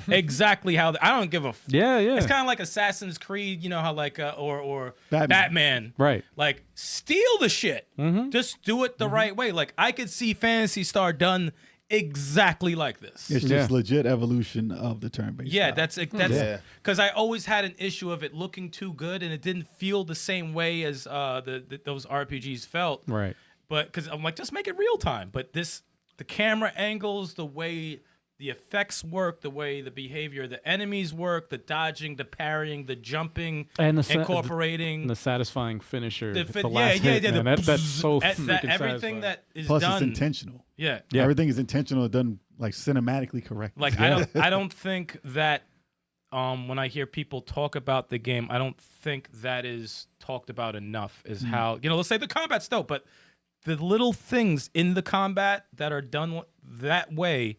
Speaker 4: exactly how. I don't give a.
Speaker 6: Yeah.
Speaker 4: It's kind of like Assassin's Creed, you know how like or Batman.
Speaker 6: Right.
Speaker 4: Like steal the shit. Just do it the right way. Like I could see Phantasy Star done exactly like this.
Speaker 5: It's just legit evolution of the turn-based.
Speaker 4: Yeah,
Speaker 5: style.
Speaker 4: that's because I always had an issue of it looking too good, and it didn't feel the same way as those RPGs felt.
Speaker 6: Right.
Speaker 4: But because I'm like, just make it real time. But the camera angles, the way the effects work, the way the behavior of the enemies work, the dodging, the parrying, the jumping,
Speaker 6: And the
Speaker 4: incorporating
Speaker 6: the satisfying finisher.
Speaker 4: the
Speaker 6: the
Speaker 4: fit-
Speaker 6: last hit, man. That's so
Speaker 4: that
Speaker 6: freaking
Speaker 4: everything
Speaker 6: satisfying.
Speaker 4: that is
Speaker 5: Plus,
Speaker 4: done.
Speaker 5: it's intentional.
Speaker 4: Yeah.
Speaker 6: Yeah.
Speaker 5: Everything is intentional, done like cinematically correct.
Speaker 4: Like I don't think that when I hear people talk about the game, I don't think that is talked about enough. Is how let's say the combat's dope, but the little things in the combat that are done that way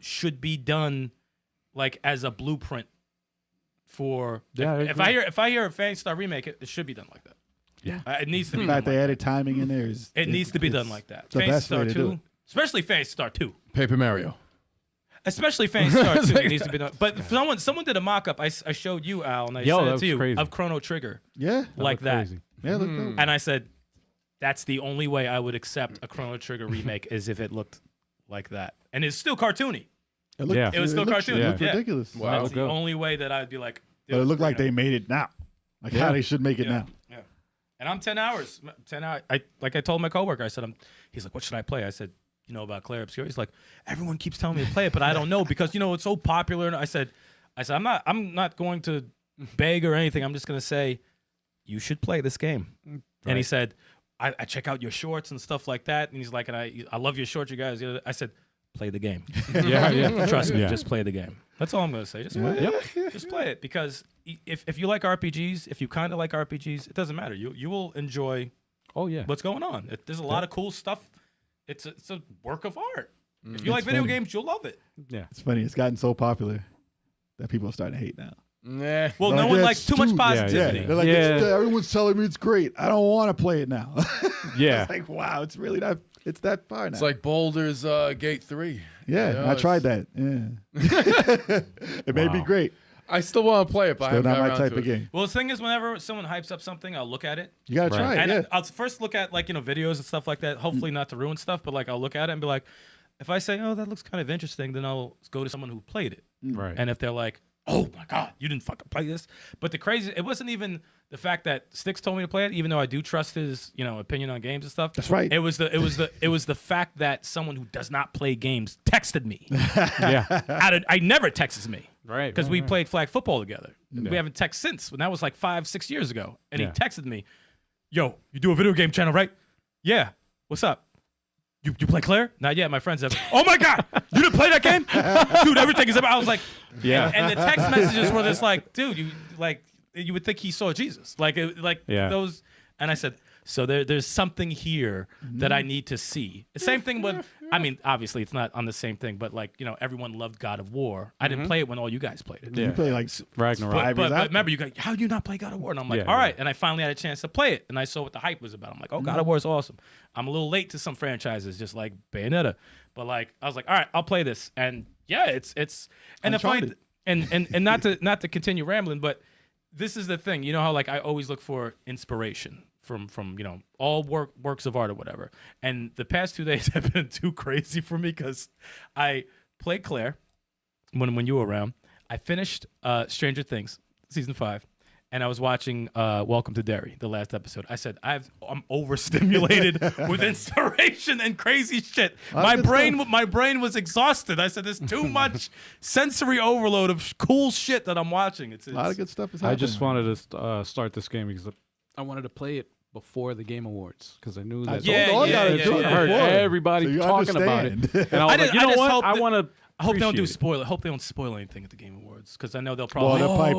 Speaker 4: should be done like as a blueprint for. If I hear a Phantasy Star remake, it should be done like that.
Speaker 6: Yeah.
Speaker 4: It needs to be.
Speaker 5: the
Speaker 4: done
Speaker 5: fact
Speaker 4: like
Speaker 5: they
Speaker 4: that.
Speaker 5: added timing in there is.
Speaker 4: It needs to be done like that.
Speaker 5: the
Speaker 4: Phantasy
Speaker 5: best
Speaker 4: Star
Speaker 5: way to do
Speaker 4: 2,
Speaker 5: it.
Speaker 4: especially Phantasy Star 2.
Speaker 2: Paper Mario.
Speaker 4: Especially Phantasy Star 2 it needs to be done. But someone did a mock-up. I showed you, Al, and I
Speaker 6: Yo,
Speaker 4: sent
Speaker 6: that
Speaker 4: it
Speaker 6: was
Speaker 4: to you
Speaker 6: crazy.
Speaker 4: of Chrono Trigger
Speaker 5: Yeah.
Speaker 4: like that.
Speaker 6: Crazy.
Speaker 5: Yeah, look dope.
Speaker 4: And I said, that's the only way I would accept a Chrono Trigger remake is if it looked like that. And it's still cartoony.
Speaker 5: It looked,
Speaker 6: Yeah.
Speaker 4: It was still
Speaker 5: looked-
Speaker 4: cartoon.
Speaker 5: It looked
Speaker 4: Yeah.
Speaker 5: ridiculous.
Speaker 2: Wow.
Speaker 4: That's the only way that I'd be like.
Speaker 5: But it looked like
Speaker 4: you know,
Speaker 5: they made it now. Like how they should make it now.
Speaker 4: Yeah. And I'm 10 hours. 10 hours. I told my coworker, I said, he's like, what should I play? I said, you know about Claire Obscura? He's like, everyone keeps telling me to play it, but I don't know because, it's so popular. And I said, I'm not going to beg or anything. I'm just going to say, you should play this game. Right. And he said, I check out your shorts and stuff like that. And he's like, and I love your shorts, you guys. I said, play the game. Trust me, just play the game. That's all I'm going to say. Just play it. Just play it because if you like RPGs, if you kind of like RPGs, it doesn't matter. You will enjoy what's going on. There's a lot of cool stuff. It's a work of art. If you like video games, you'll love it.
Speaker 6: Yeah.
Speaker 5: It's funny. It's gotten so popular that people are starting to hate now.
Speaker 2: Nah.
Speaker 4: Well,
Speaker 5: Like,
Speaker 4: no one
Speaker 5: yeah,
Speaker 4: likes
Speaker 5: it's
Speaker 4: too much
Speaker 5: too-
Speaker 4: positivity.
Speaker 5: They're like, everyone's telling me it's great. I don't want to play it now.
Speaker 6: Yeah.
Speaker 5: It's like, wow, it's really that. It's that far now.
Speaker 2: It's like Boulder's Gate 3.
Speaker 5: yeah,
Speaker 2: Yeah,
Speaker 5: I tried that. Yeah, it may be great.
Speaker 2: I still want to play it, but I
Speaker 5: Still
Speaker 2: haven't
Speaker 5: not
Speaker 2: got
Speaker 5: my
Speaker 2: around
Speaker 5: type
Speaker 2: to
Speaker 5: of
Speaker 2: it.
Speaker 5: game.
Speaker 4: Well, the thing is, whenever someone hypes up something, I'll look at it.
Speaker 5: You gotta try it.
Speaker 4: And
Speaker 5: Yeah,
Speaker 4: I'll first look at videos and stuff like that. Hopefully not to ruin stuff, but like I'll look at it and be like, if I say, oh, that looks kind of interesting, then I'll go to someone who played it.
Speaker 6: Right.
Speaker 4: And if they're like, oh my God, you didn't fucking play this. But it wasn't even the fact that Stikz told me to play it, even though I do trust his, opinion on games and stuff.
Speaker 5: That's right.
Speaker 4: It was the fact that someone who does not play games texted me.
Speaker 6: Yeah.
Speaker 4: I never texts me.
Speaker 6: Right.
Speaker 4: Because we played flag football together.
Speaker 6: Yeah.
Speaker 4: We haven't texted since. And that was like 5-6 years ago. And
Speaker 6: Yeah.
Speaker 4: he texted me, yo, you do a video game channel, right? Yeah. What's up? You play Claire? Not yet. My friends have. Oh my God! You didn't play that game, dude. Everything is about. I was like,
Speaker 6: Yeah.
Speaker 4: And the text messages were just like, dude, you would think he saw Jesus,
Speaker 6: Yeah.
Speaker 4: those. And I said, so there's something here that I need to see. The same thing with. I mean, obviously it's not on the same thing, but everyone loved God of War. I didn't play it when all you guys played it.
Speaker 5: You play like
Speaker 6: Ragnarok.
Speaker 4: But remember, you go, how do you not play God of War? And I'm like,
Speaker 6: Yeah,
Speaker 4: all right. And I finally had a chance to play it, and I saw what the hype was about. I'm like, oh, God of War is awesome. I'm a little late to some franchises, just like Bayonetta, but like I was like, all right, I'll play this. And yeah, it's and if I and not to continue rambling, but this is the thing, how like I always look for inspiration from all works of art or whatever. And the past 2 days have been too crazy for me because I played Claire when you were around. I finished Stranger Things season 5, and I was watching Welcome to Derry, the last episode. I said, I'm overstimulated with inspiration and crazy shit. My brain was exhausted. I said, there's too much sensory overload of cool shit that I'm watching. It's
Speaker 5: A lot of good stuff is happening.
Speaker 6: I just wanted to start this game because I wanted to play it before the Game Awards because I knew that. I heard everybody talking about it, and I was like, you know what? I hope they don't spoil it. I hope they don't spoil anything at the Game Awards because I know they'll probably
Speaker 5: play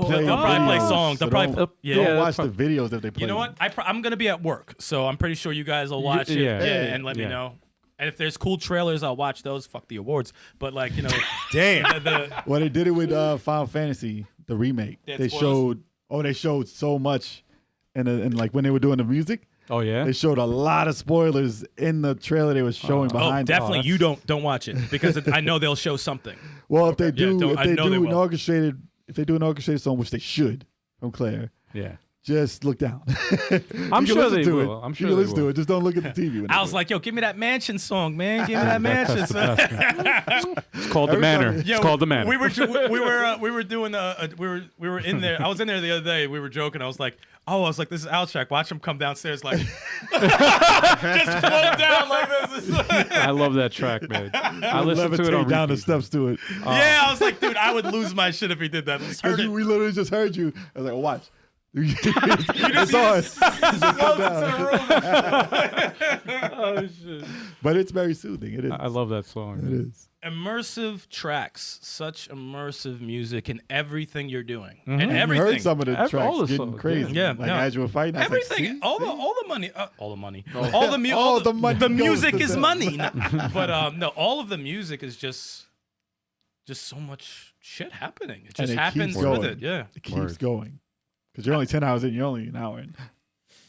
Speaker 4: songs. They'll probably
Speaker 5: don't watch the videos that they play.
Speaker 4: You know what? I'm gonna be at work, so I'm pretty sure you guys will watch it. And let me know. And if there's cool trailers, I'll watch those. Fuck the awards, but like
Speaker 3: damn.
Speaker 5: Well, they did it with Final Fantasy, the remake. They showed so much, and like when they were doing the music.
Speaker 6: Oh yeah,
Speaker 5: they showed a lot of spoilers in the trailer they was showing behind.
Speaker 4: Definitely, you don't watch it because I know they'll show something.
Speaker 5: Well, if they do an orchestrated song, which they should, from Claire.
Speaker 6: Yeah.
Speaker 5: Just look down.
Speaker 6: I'm sure they will. I'm sure
Speaker 5: you
Speaker 6: they
Speaker 5: listen to it. Just don't look at the TV.
Speaker 4: I was like, yo, give me that mansion song, man. Give me that mansion song.
Speaker 6: It's called The Manor. It's called The Manor.
Speaker 4: We were doing we were in there. I was in there the other day. We were joking. I was like, this is Altrack. Watch him come downstairs like just float down like this.
Speaker 6: I love that track, man. I listened to it on
Speaker 5: down the steps to it.
Speaker 4: Yeah, I was like, dude, I would lose my shit if he did that.
Speaker 5: We literally just heard you. I was like, watch.
Speaker 4: It's
Speaker 6: Oh shit!
Speaker 5: But it's very soothing. It is.
Speaker 6: I love that song.
Speaker 5: It is.
Speaker 4: Immersive tracks, such immersive music in everything you're doing,
Speaker 6: Mm-hmm.
Speaker 4: and
Speaker 5: You
Speaker 4: everything.
Speaker 5: heard some of the tracks
Speaker 6: all the
Speaker 5: getting
Speaker 6: songs,
Speaker 5: crazy.
Speaker 4: yeah.
Speaker 5: Like as you were fighting, I was like,
Speaker 4: Everything,
Speaker 5: see?
Speaker 4: all the money,
Speaker 5: the
Speaker 4: music
Speaker 5: goes to
Speaker 4: is
Speaker 5: them.
Speaker 4: money. But no, all of the music is just so much shit happening. It just
Speaker 5: And it
Speaker 4: happens
Speaker 5: keeps
Speaker 4: with
Speaker 5: going.
Speaker 4: it. Yeah,
Speaker 5: It keeps going. Because you're only 10 hours in, you're only an hour in.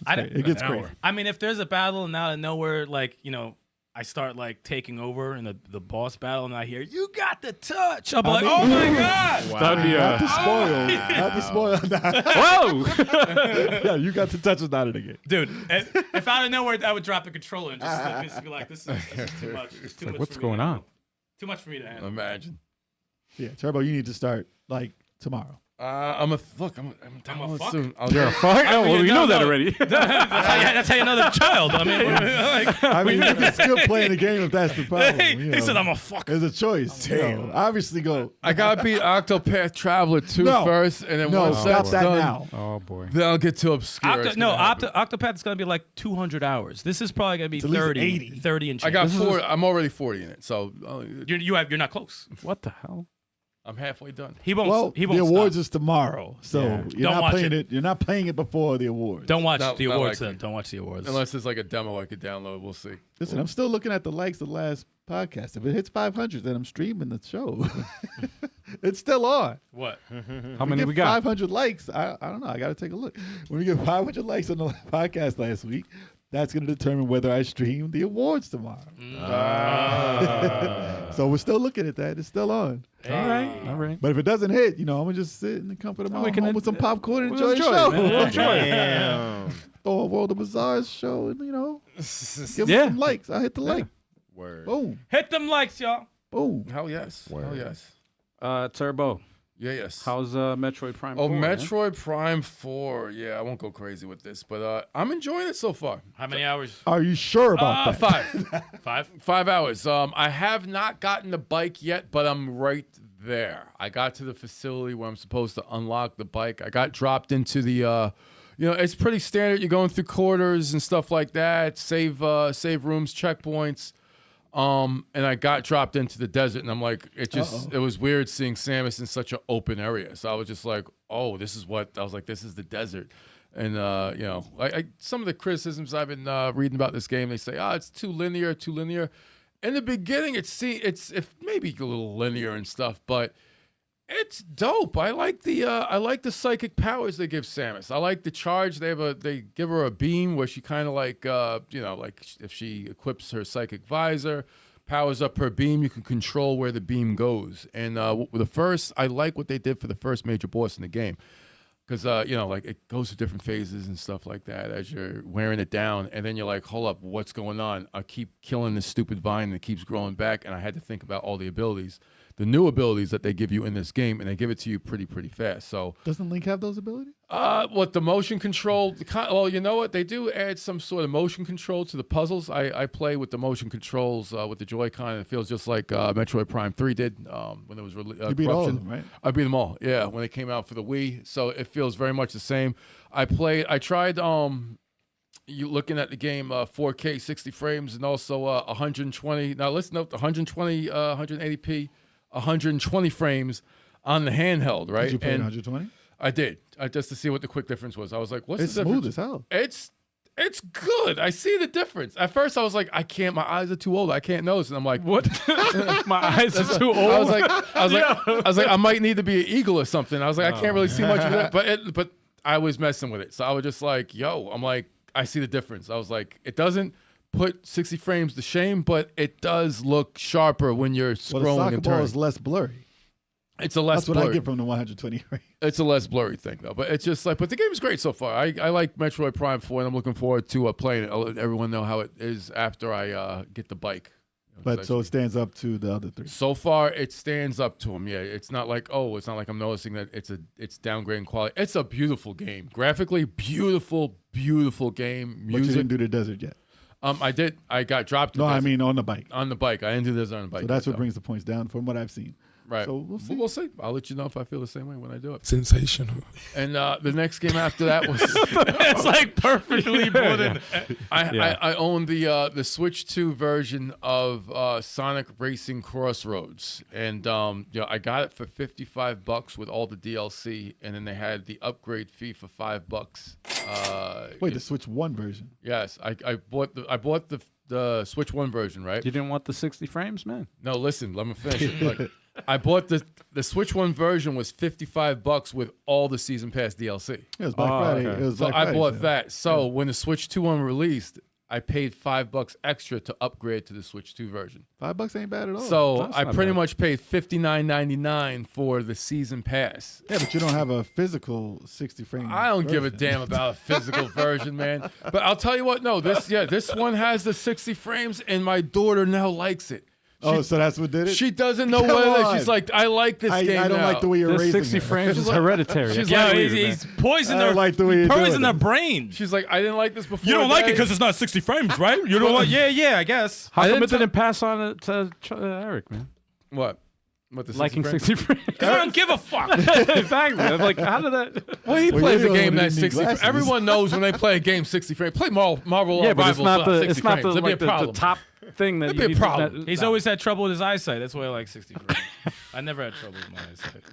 Speaker 5: It gets crazy.
Speaker 4: I mean, if there's a battle and out of nowhere, like I start like taking over in the boss battle, and I hear "You got the touch." I'll be like, "Oh my god!"
Speaker 6: That'd be
Speaker 5: Not to spoil.
Speaker 6: Whoa!
Speaker 5: Yeah, you got the touch is not in the game.
Speaker 4: Dude, if out of nowhere I would drop the controller and just be like, this is too much. It's too much.
Speaker 6: What's
Speaker 4: for me
Speaker 6: going
Speaker 4: to
Speaker 6: on?
Speaker 4: handle. Too much for me to handle.
Speaker 2: Imagine.
Speaker 5: Yeah, Turbo, you need to start like tomorrow.
Speaker 2: I'm
Speaker 4: I'm a fuck?
Speaker 2: soon.
Speaker 6: You're a fuck? Oh, well, we know that already.
Speaker 4: That's how you know the child. I mean,
Speaker 5: I mean, you can still play in the game if that's the problem.
Speaker 4: he said I'm a fuck.
Speaker 5: There's a choice. Damn. Obviously, go.
Speaker 2: I gotta beat Octopath Traveler 2
Speaker 5: No.
Speaker 2: first, and then
Speaker 5: No,
Speaker 2: once
Speaker 5: stop
Speaker 2: that's
Speaker 5: that
Speaker 2: done,
Speaker 5: now.
Speaker 6: Oh boy.
Speaker 2: then I'll get to obscure. It's gonna happen.
Speaker 4: Octopath is gonna be like 200 hours. This is probably gonna be
Speaker 5: It's at least
Speaker 4: 30,
Speaker 5: 80.
Speaker 4: 30 and change.
Speaker 2: I got 40. I'm already 40 in it, so
Speaker 4: You're not close.
Speaker 6: What the hell?
Speaker 2: I'm halfway done.
Speaker 4: He won't.
Speaker 5: Well,
Speaker 4: he won't
Speaker 5: the awards
Speaker 4: stop.
Speaker 5: is tomorrow, so
Speaker 6: Yeah.
Speaker 5: you're
Speaker 4: Don't
Speaker 5: not
Speaker 4: watch
Speaker 5: playing
Speaker 4: it.
Speaker 5: You're not playing it before the awards.
Speaker 4: Don't watch
Speaker 2: Not-
Speaker 4: the
Speaker 2: not
Speaker 4: awards
Speaker 2: likely.
Speaker 4: then. Don't watch the awards.
Speaker 2: Unless it's like a demo I could download. We'll see.
Speaker 5: Listen, I'm still looking at the likes of the last podcast. If it hits 500, then I'm streaming the show. It's still on.
Speaker 4: What?
Speaker 6: How many we got?
Speaker 5: 500 likes. I don't know. I got to take a look. When we get 500 likes on the podcast last week, that's going to determine whether I stream the awards tomorrow. So we're still looking at that. It's still on.
Speaker 6: All right.
Speaker 5: But if it doesn't hit, I'm going to just sit in the comfort of my
Speaker 6: We can
Speaker 5: home with some popcorn and
Speaker 6: we'll
Speaker 5: enjoy the
Speaker 6: enjoy
Speaker 5: show.
Speaker 6: it, man. We'll enjoy it.
Speaker 3: Damn.
Speaker 5: Throw a World of Bizarre show and, give me
Speaker 6: Yeah.
Speaker 5: some likes. I hit the like.
Speaker 3: Word.
Speaker 5: Boom.
Speaker 4: Hit them likes, y'all.
Speaker 5: Boom.
Speaker 2: Hell yes. Hell yes.
Speaker 6: Turbo.
Speaker 2: Yeah, yes.
Speaker 6: How's Metroid Prime? 4, man?
Speaker 2: Metroid Prime 4. Yeah, I won't go crazy with this, but I'm enjoying it so far.
Speaker 4: How many hours?
Speaker 5: Are you sure about that?
Speaker 2: 5.
Speaker 4: 5.
Speaker 2: 5 hours. I have not gotten the bike yet, but I'm right there. I got to the facility where I'm supposed to unlock the bike. I got dropped into the, it's pretty standard. You're going through quarters and stuff like that. Save rooms, checkpoints. And I got dropped into the desert, and I'm like, it was weird seeing Samus in such an open area. So I was just like, this is the desert. And some of the criticisms I've been reading about this game, they say, it's too linear. In the beginning, it's maybe a little linear and stuff, but it's dope. I like the psychic powers they give Samus. I like the charge. They give her a beam where she kind of like if she equips her psychic visor, powers up her beam, you can control where the beam goes. And I like what they did for the first major boss in the game. Because, it goes through different phases and stuff like that as you're wearing it down. And then you're like, hold up, what's going on? I keep killing this stupid vine that keeps growing back. And I had to think about all the abilities the new abilities that they give you in this game, and they give it to you pretty fast. So
Speaker 5: doesn't Link have those abilities?
Speaker 2: What the motion control? Well, you know what? They do add some sort of motion control to the puzzles. I play with the motion controls with the Joy-Con, and it feels just like Metroid Prime 3 did when it was released.
Speaker 5: You beat all of them, right?
Speaker 2: I beat them all. Yeah, when they came out for the Wii, so it feels very much the same. I tried. You looking at the game 4K 60 frames and also 120. Now listen up, 120, 180p, 120 frames on the handheld, right?
Speaker 5: Did you play 120?
Speaker 2: I did, just to see what the quick difference was. I was like, "What's
Speaker 5: it's
Speaker 2: the difference?"
Speaker 5: It's smooth as hell.
Speaker 2: It's good. I see the difference. At first, I was like, "I can't. My eyes are too old. I can't notice." And I'm like,
Speaker 6: "What? My eyes are too old."
Speaker 2: I was like, I might need to be an eagle or something. I was like, I can't really see much of that, but I was messing with it, so I was just like, "Yo," I'm like, I see the difference. I was like, it doesn't put 60 frames to shame, but it does look sharper when you're scrolling
Speaker 5: the soccer
Speaker 2: and
Speaker 5: ball
Speaker 2: turning.
Speaker 5: is less blurry.
Speaker 2: It's a less
Speaker 5: That's what
Speaker 2: blurry.
Speaker 5: I get from the 120 frame.
Speaker 2: It's a less blurry thing, though. But it's just like, but the game is great so far. I like Metroid Prime 4, and I'm looking forward to playing it. I'll let everyone know how it is after I get the bike.
Speaker 5: But so it stands up to the other three.
Speaker 2: So far, it stands up to them. Yeah, it's not like I'm noticing that it's downgrading quality. It's a beautiful game, graphically beautiful game. Music.
Speaker 5: But you didn't do the desert yet.
Speaker 2: I did. I got dropped.
Speaker 5: No, I mean on the bike.
Speaker 2: On the bike, I didn't do this on the bike.
Speaker 5: So that's what brings the points down from what I've seen.
Speaker 2: Right.
Speaker 5: So we'll see.
Speaker 2: We'll see. I'll let you know if I feel the same way when I do it.
Speaker 3: Sensational.
Speaker 2: And the next game after that was
Speaker 4: it's like perfectly put in.
Speaker 2: I own the Switch 2 version of Sonic Racing Crossroads, and I got it for $55 with all the DLC, and then they had the upgrade fee for $5.
Speaker 5: Wait, the Switch 1 version?
Speaker 2: Yes, I bought the Switch 1 version, right?
Speaker 6: You didn't want the 60 frames, man?
Speaker 2: No, listen, let me finish it. Look, I bought the Switch 1 version was $55 with all the season pass DLC.
Speaker 5: It was Black Friday.
Speaker 6: Okay.
Speaker 5: It was
Speaker 2: So
Speaker 5: Black
Speaker 2: I
Speaker 5: Friday
Speaker 2: bought
Speaker 5: sale.
Speaker 2: that. So when the Switch 2 one released, I paid $5 extra to upgrade to the Switch 2 version.
Speaker 5: $5 ain't bad at all.
Speaker 2: So
Speaker 6: That's
Speaker 2: I
Speaker 6: not
Speaker 2: pretty
Speaker 6: bad.
Speaker 2: much paid $59.99 for the season pass.
Speaker 5: Yeah, but you don't have a physical 60 frame.
Speaker 2: I don't give a
Speaker 5: version.
Speaker 2: damn about a physical version, man. But I'll tell you what, no, this one has the 60 frames, and my daughter now likes it.
Speaker 5: Oh, so that's what did it?
Speaker 2: She doesn't know
Speaker 5: Come
Speaker 2: what it is.
Speaker 5: on.
Speaker 2: She's like, I like this game
Speaker 5: I don't
Speaker 2: now.
Speaker 5: like the way you're
Speaker 6: This
Speaker 5: raising
Speaker 6: 60
Speaker 5: her.
Speaker 6: frames is hereditary.
Speaker 2: she's
Speaker 6: I
Speaker 2: like-
Speaker 6: can't
Speaker 4: Yeah,
Speaker 6: believe it,
Speaker 4: he's
Speaker 6: man.
Speaker 4: poisoning
Speaker 5: I
Speaker 4: their,
Speaker 5: don't like the way you're doing
Speaker 4: poisoning their
Speaker 5: it.
Speaker 4: brain.
Speaker 2: She's like, I didn't like this before.
Speaker 4: You don't like it
Speaker 2: Daddy.
Speaker 4: because it's not 60 frames, right? You don't like? Yeah, I guess.
Speaker 6: How
Speaker 2: I
Speaker 6: come
Speaker 2: didn't
Speaker 6: it didn't pass on to Eric, man?
Speaker 2: What? What the 60
Speaker 6: Liking
Speaker 2: frames?
Speaker 6: 60 frames.
Speaker 4: I don't give a fuck.
Speaker 6: Exactly. I'm like, how did that?
Speaker 2: Well, he
Speaker 5: Well,
Speaker 2: plays
Speaker 5: you're
Speaker 2: a
Speaker 5: the
Speaker 2: game
Speaker 5: one who
Speaker 2: that's
Speaker 5: need
Speaker 2: 60 frames.
Speaker 5: glasses.
Speaker 2: Everyone knows when they play a game 60 frames. Play Marvel
Speaker 6: Yeah, but it's
Speaker 2: Rivals
Speaker 6: not the
Speaker 2: 60
Speaker 6: it's not
Speaker 2: frames.
Speaker 6: the
Speaker 2: It'd be a
Speaker 6: like the
Speaker 2: problem.
Speaker 6: top thing that
Speaker 2: It'd
Speaker 6: you
Speaker 2: be a
Speaker 6: need to-
Speaker 2: problem.
Speaker 4: He's always had trouble with his eyesight. That's why I like 60 frames. I never had trouble with my eyesight.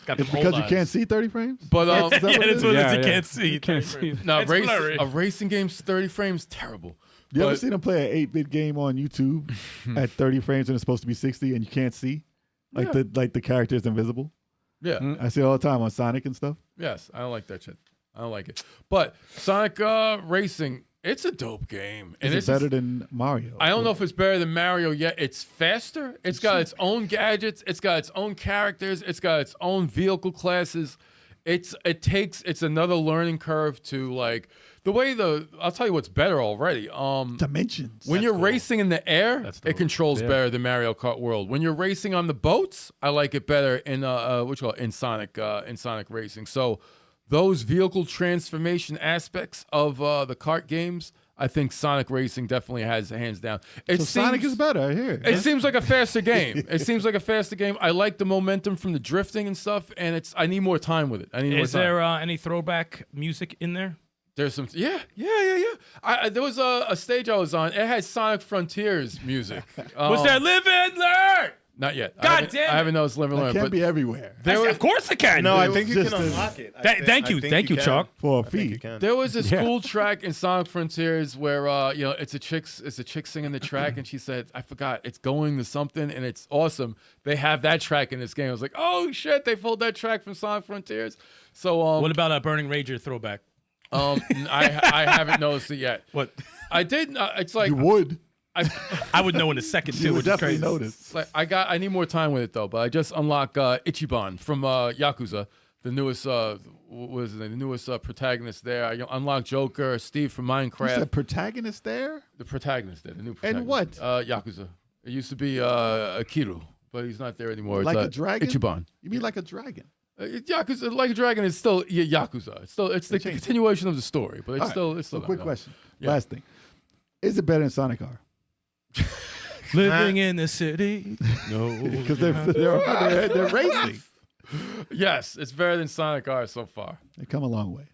Speaker 4: Got
Speaker 5: It's
Speaker 4: them
Speaker 5: because
Speaker 4: old
Speaker 5: you can't
Speaker 4: eyes.
Speaker 5: see 30 frames?
Speaker 2: But
Speaker 4: Yeah, that's what it is.
Speaker 6: Yeah,
Speaker 4: You
Speaker 6: yeah.
Speaker 4: can't see.
Speaker 6: You can't see.
Speaker 2: no,
Speaker 4: It's blurry.
Speaker 2: a racing game's 30 frames terrible.
Speaker 5: You ever
Speaker 2: But-
Speaker 5: seen him play an 8-bit game on YouTube at 30 frames and it's supposed to be 60 and you can't see? Like the character is invisible?
Speaker 2: Yeah.
Speaker 5: I see it all the time on Sonic and stuff.
Speaker 2: Yes, I don't like that shit. I don't like it. But Sonic Racing, it's a dope game. And
Speaker 5: Is it better than Mario?
Speaker 2: I don't know if it's better than Mario yet. It's faster. It's got its own gadgets. It's got its own characters. It's got its own vehicle classes. It's another learning curve to like the way I'll tell you what's better already.
Speaker 5: Dimensions.
Speaker 2: When you're racing in the air,
Speaker 4: That's
Speaker 2: it
Speaker 4: dope.
Speaker 2: controls better than Mario Kart World. When you're racing on the boats, I like it better in in Sonic Racing. So those vehicle transformation aspects of the kart games, I think Sonic Racing definitely has hands down.
Speaker 5: So Sonic is better, I hear.
Speaker 2: It seems like a faster game. It seems like a faster game. I like the momentum from the drifting and stuff, and I need more time with it. I need more
Speaker 4: Is
Speaker 2: time.
Speaker 4: there any throwback music in there?
Speaker 2: There's some, yeah. There was a stage I was on. It had Sonic Frontiers music.
Speaker 4: Was there Live and Learn?
Speaker 2: Not yet.
Speaker 4: God damn it.
Speaker 2: I haven't noticed Live and
Speaker 5: It
Speaker 2: Learn,
Speaker 5: can't
Speaker 2: but
Speaker 5: be everywhere.
Speaker 4: Of course it can.
Speaker 3: No, I
Speaker 5: was
Speaker 3: think you
Speaker 5: just
Speaker 3: can
Speaker 5: a-
Speaker 3: unlock it.
Speaker 4: Thank you, Choc.
Speaker 5: For a
Speaker 3: I think you
Speaker 5: fee.
Speaker 3: can.
Speaker 2: there was this cool track in Sonic Frontiers where it's a chick singing the track, and she said, I forgot, it's going to something, and it's awesome. They have that track in this game. I was like, oh shit, they pulled that track from Sonic Frontiers. So
Speaker 4: What about a Burning Rager throwback?
Speaker 2: I haven't noticed it yet.
Speaker 4: What?
Speaker 2: I did. It's like
Speaker 5: You would.
Speaker 4: I would know in a second
Speaker 5: You
Speaker 4: too.
Speaker 5: would
Speaker 4: Which is
Speaker 5: definitely
Speaker 4: crazy.
Speaker 5: notice.
Speaker 2: It's like I need more time with it though, but I just unlocked Ichiban from Yakuza, the newest what is his name? The newest protagonist there. I unlocked Joker, Steve from
Speaker 5: You
Speaker 2: Minecraft.
Speaker 5: said protagonist there?
Speaker 2: The protagonist there, the new protagonist.
Speaker 5: And what?
Speaker 2: Yakuza. It used to be Akiru, but he's not there anymore.
Speaker 5: Like
Speaker 2: it's,
Speaker 5: a dragon?
Speaker 2: Ichiban.
Speaker 5: You mean like a dragon?
Speaker 2: Yakuza, Like a Dragon is still Yakuza. It's the continuation of the story, but it's still.
Speaker 5: Quick question. Last thing. Is it better than Sonic R?
Speaker 4: Living in the city. No.
Speaker 5: Because they're racing.
Speaker 2: Yes, it's better than Sonic R so far.
Speaker 5: They come a long way.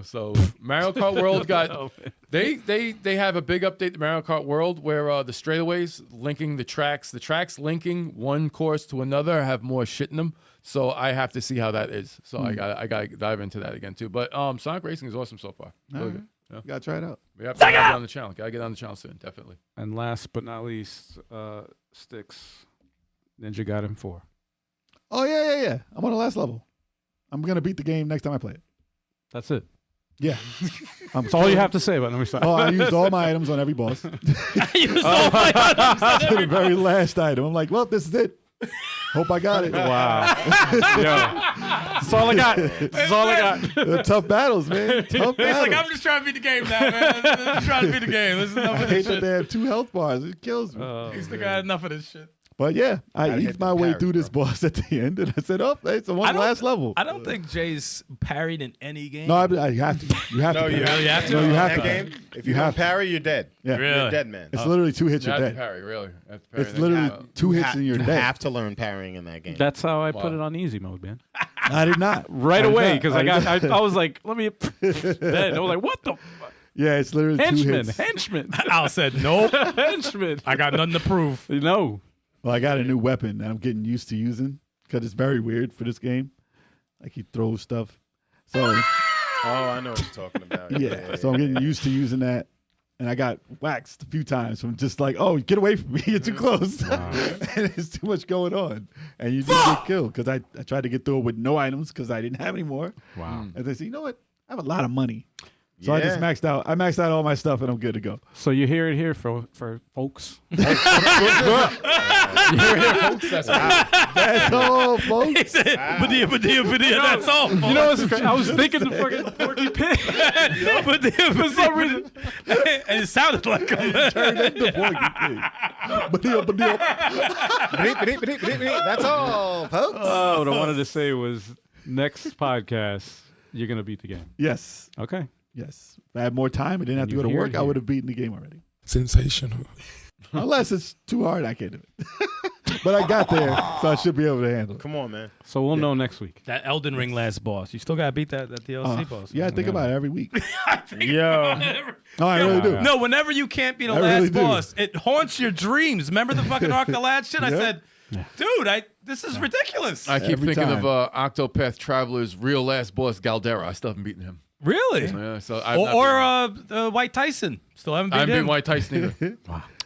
Speaker 2: So Mario Kart World got they have a big update to Mario Kart World where the straightaways linking the tracks linking one course to another have more shit in them. So I have to see how that is. So I got to dive into that again too. But Sonic Racing is awesome so far. Really good. Yeah.
Speaker 5: You gotta try it out.
Speaker 2: We have to get on the channel. Gotta get on the channel soon, definitely.
Speaker 6: And last but not least, Stikz, Ninja Gaiden 4.
Speaker 5: Oh yeah. I'm on the last level. I'm gonna beat the game next time I play it.
Speaker 6: That's it.
Speaker 5: Yeah.
Speaker 6: That's all you have to say about number 7.
Speaker 5: Oh, I used all my items on every boss.
Speaker 4: I used all my items
Speaker 5: To the very last item. I'm like, well, this is it. Hope I got it.
Speaker 6: Wow. Yo. That's all I got. That's all I got.
Speaker 5: Tough battles, man. Tough
Speaker 4: He's
Speaker 5: battles.
Speaker 4: like, I'm just trying to beat the game now, man. I'm just trying to beat the game. This is enough
Speaker 5: I
Speaker 4: of
Speaker 5: hate
Speaker 4: this
Speaker 5: that
Speaker 4: shit.
Speaker 5: they have 2 health bars. It kills me.
Speaker 4: He's like, I had enough of this shit.
Speaker 5: But yeah, I
Speaker 3: Gotta
Speaker 5: eased
Speaker 3: hit
Speaker 5: my
Speaker 3: the
Speaker 5: way
Speaker 3: parry,
Speaker 5: through this boss at the end, and I said, "Oh, it's on one last level."
Speaker 4: I don't think Jay's parried in any game.
Speaker 5: No, I have to. You have
Speaker 3: No,
Speaker 5: to.
Speaker 3: you
Speaker 5: parry.
Speaker 3: really have to.
Speaker 5: No, you
Speaker 3: In
Speaker 5: have
Speaker 3: that
Speaker 5: to.
Speaker 3: game, if you
Speaker 5: You
Speaker 3: don't
Speaker 5: have to.
Speaker 3: parry, you're dead.
Speaker 5: Yeah,
Speaker 4: Really?
Speaker 3: You're dead, man.
Speaker 5: it's literally 2 hits.
Speaker 2: You
Speaker 5: You're
Speaker 2: have to
Speaker 5: dead.
Speaker 2: parry, really. You have to parry
Speaker 5: It's
Speaker 2: and then
Speaker 5: literally
Speaker 2: you-
Speaker 5: 2 hits and you're
Speaker 3: You
Speaker 5: dead.
Speaker 3: have to learn parrying in that game.
Speaker 6: That's how I
Speaker 2: Wow.
Speaker 6: put it on easy mode, man.
Speaker 5: I did not.
Speaker 6: Right
Speaker 5: I did
Speaker 6: away,
Speaker 5: not.
Speaker 6: because I was like, let me. Then I was like, what the fuck?
Speaker 5: Yeah, it's literally 2
Speaker 6: Henchman,
Speaker 5: hits.
Speaker 6: henchman,
Speaker 4: Al said, nope.
Speaker 6: henchman.
Speaker 4: I got nothing to prove.
Speaker 6: No.
Speaker 5: Well, I got a new weapon that I'm getting used to using because it's very weird for this game. Like he throws stuff. So
Speaker 3: Oh, I know what you're talking about.
Speaker 5: yeah, so I'm getting used to using that. And I got waxed a few times from just like, oh, get away from me. You're too close. And there's too much going on. And you just get killed. Because I tried to get through it with no items because I didn't have any more.
Speaker 6: Wow.
Speaker 5: And they said, you know what? I have a lot of money. So I just
Speaker 3: Yeah.
Speaker 5: maxed out. I maxed out all my stuff and I'm good to go.
Speaker 6: So you hear it here for folks.
Speaker 2: That's
Speaker 5: That's all, folks.
Speaker 4: He said, badia, that's all.
Speaker 6: You know what's crazy? I was thinking the fucking Porky Pig.
Speaker 4: For some reason. And it sounded like him.
Speaker 5: Turned into Porky Pig. Ba-deal.
Speaker 3: That's all, folks.
Speaker 6: Oh, what I wanted to say was next podcast, you're going to beat the game.
Speaker 5: Yes.
Speaker 6: Okay.
Speaker 5: Yes. If I had more time and didn't have to
Speaker 6: You
Speaker 5: go to
Speaker 6: hear
Speaker 5: work,
Speaker 6: it
Speaker 5: I
Speaker 6: here.
Speaker 5: would have beaten the game already.
Speaker 1: Sensational.
Speaker 5: Unless it's too hard, I can't do it. But I got there, so I should be able to handle it.
Speaker 3: Come on, man.
Speaker 6: So we'll know next week.
Speaker 4: That Elden Ring last boss. You still got to beat that DLC boss.
Speaker 5: Yeah, I think about it every week.
Speaker 3: Yo.
Speaker 5: No, I really do.
Speaker 4: No, whenever you can't beat a
Speaker 5: I
Speaker 4: last
Speaker 5: really do.
Speaker 4: boss, it haunts your dreams. Remember the fucking Arc the Lad shit? I
Speaker 5: Yeah.
Speaker 4: said, dude, this is ridiculous.
Speaker 2: I keep
Speaker 5: Every
Speaker 2: thinking
Speaker 5: time.
Speaker 2: of Octopath Traveler's real last boss, Galdera. I still haven't beaten him.
Speaker 4: Really?
Speaker 2: Yeah, so I've not
Speaker 4: Or White Tyson. Still haven't
Speaker 2: beaten him. I
Speaker 4: beat
Speaker 2: haven't
Speaker 4: him.
Speaker 2: beaten White Tyson either.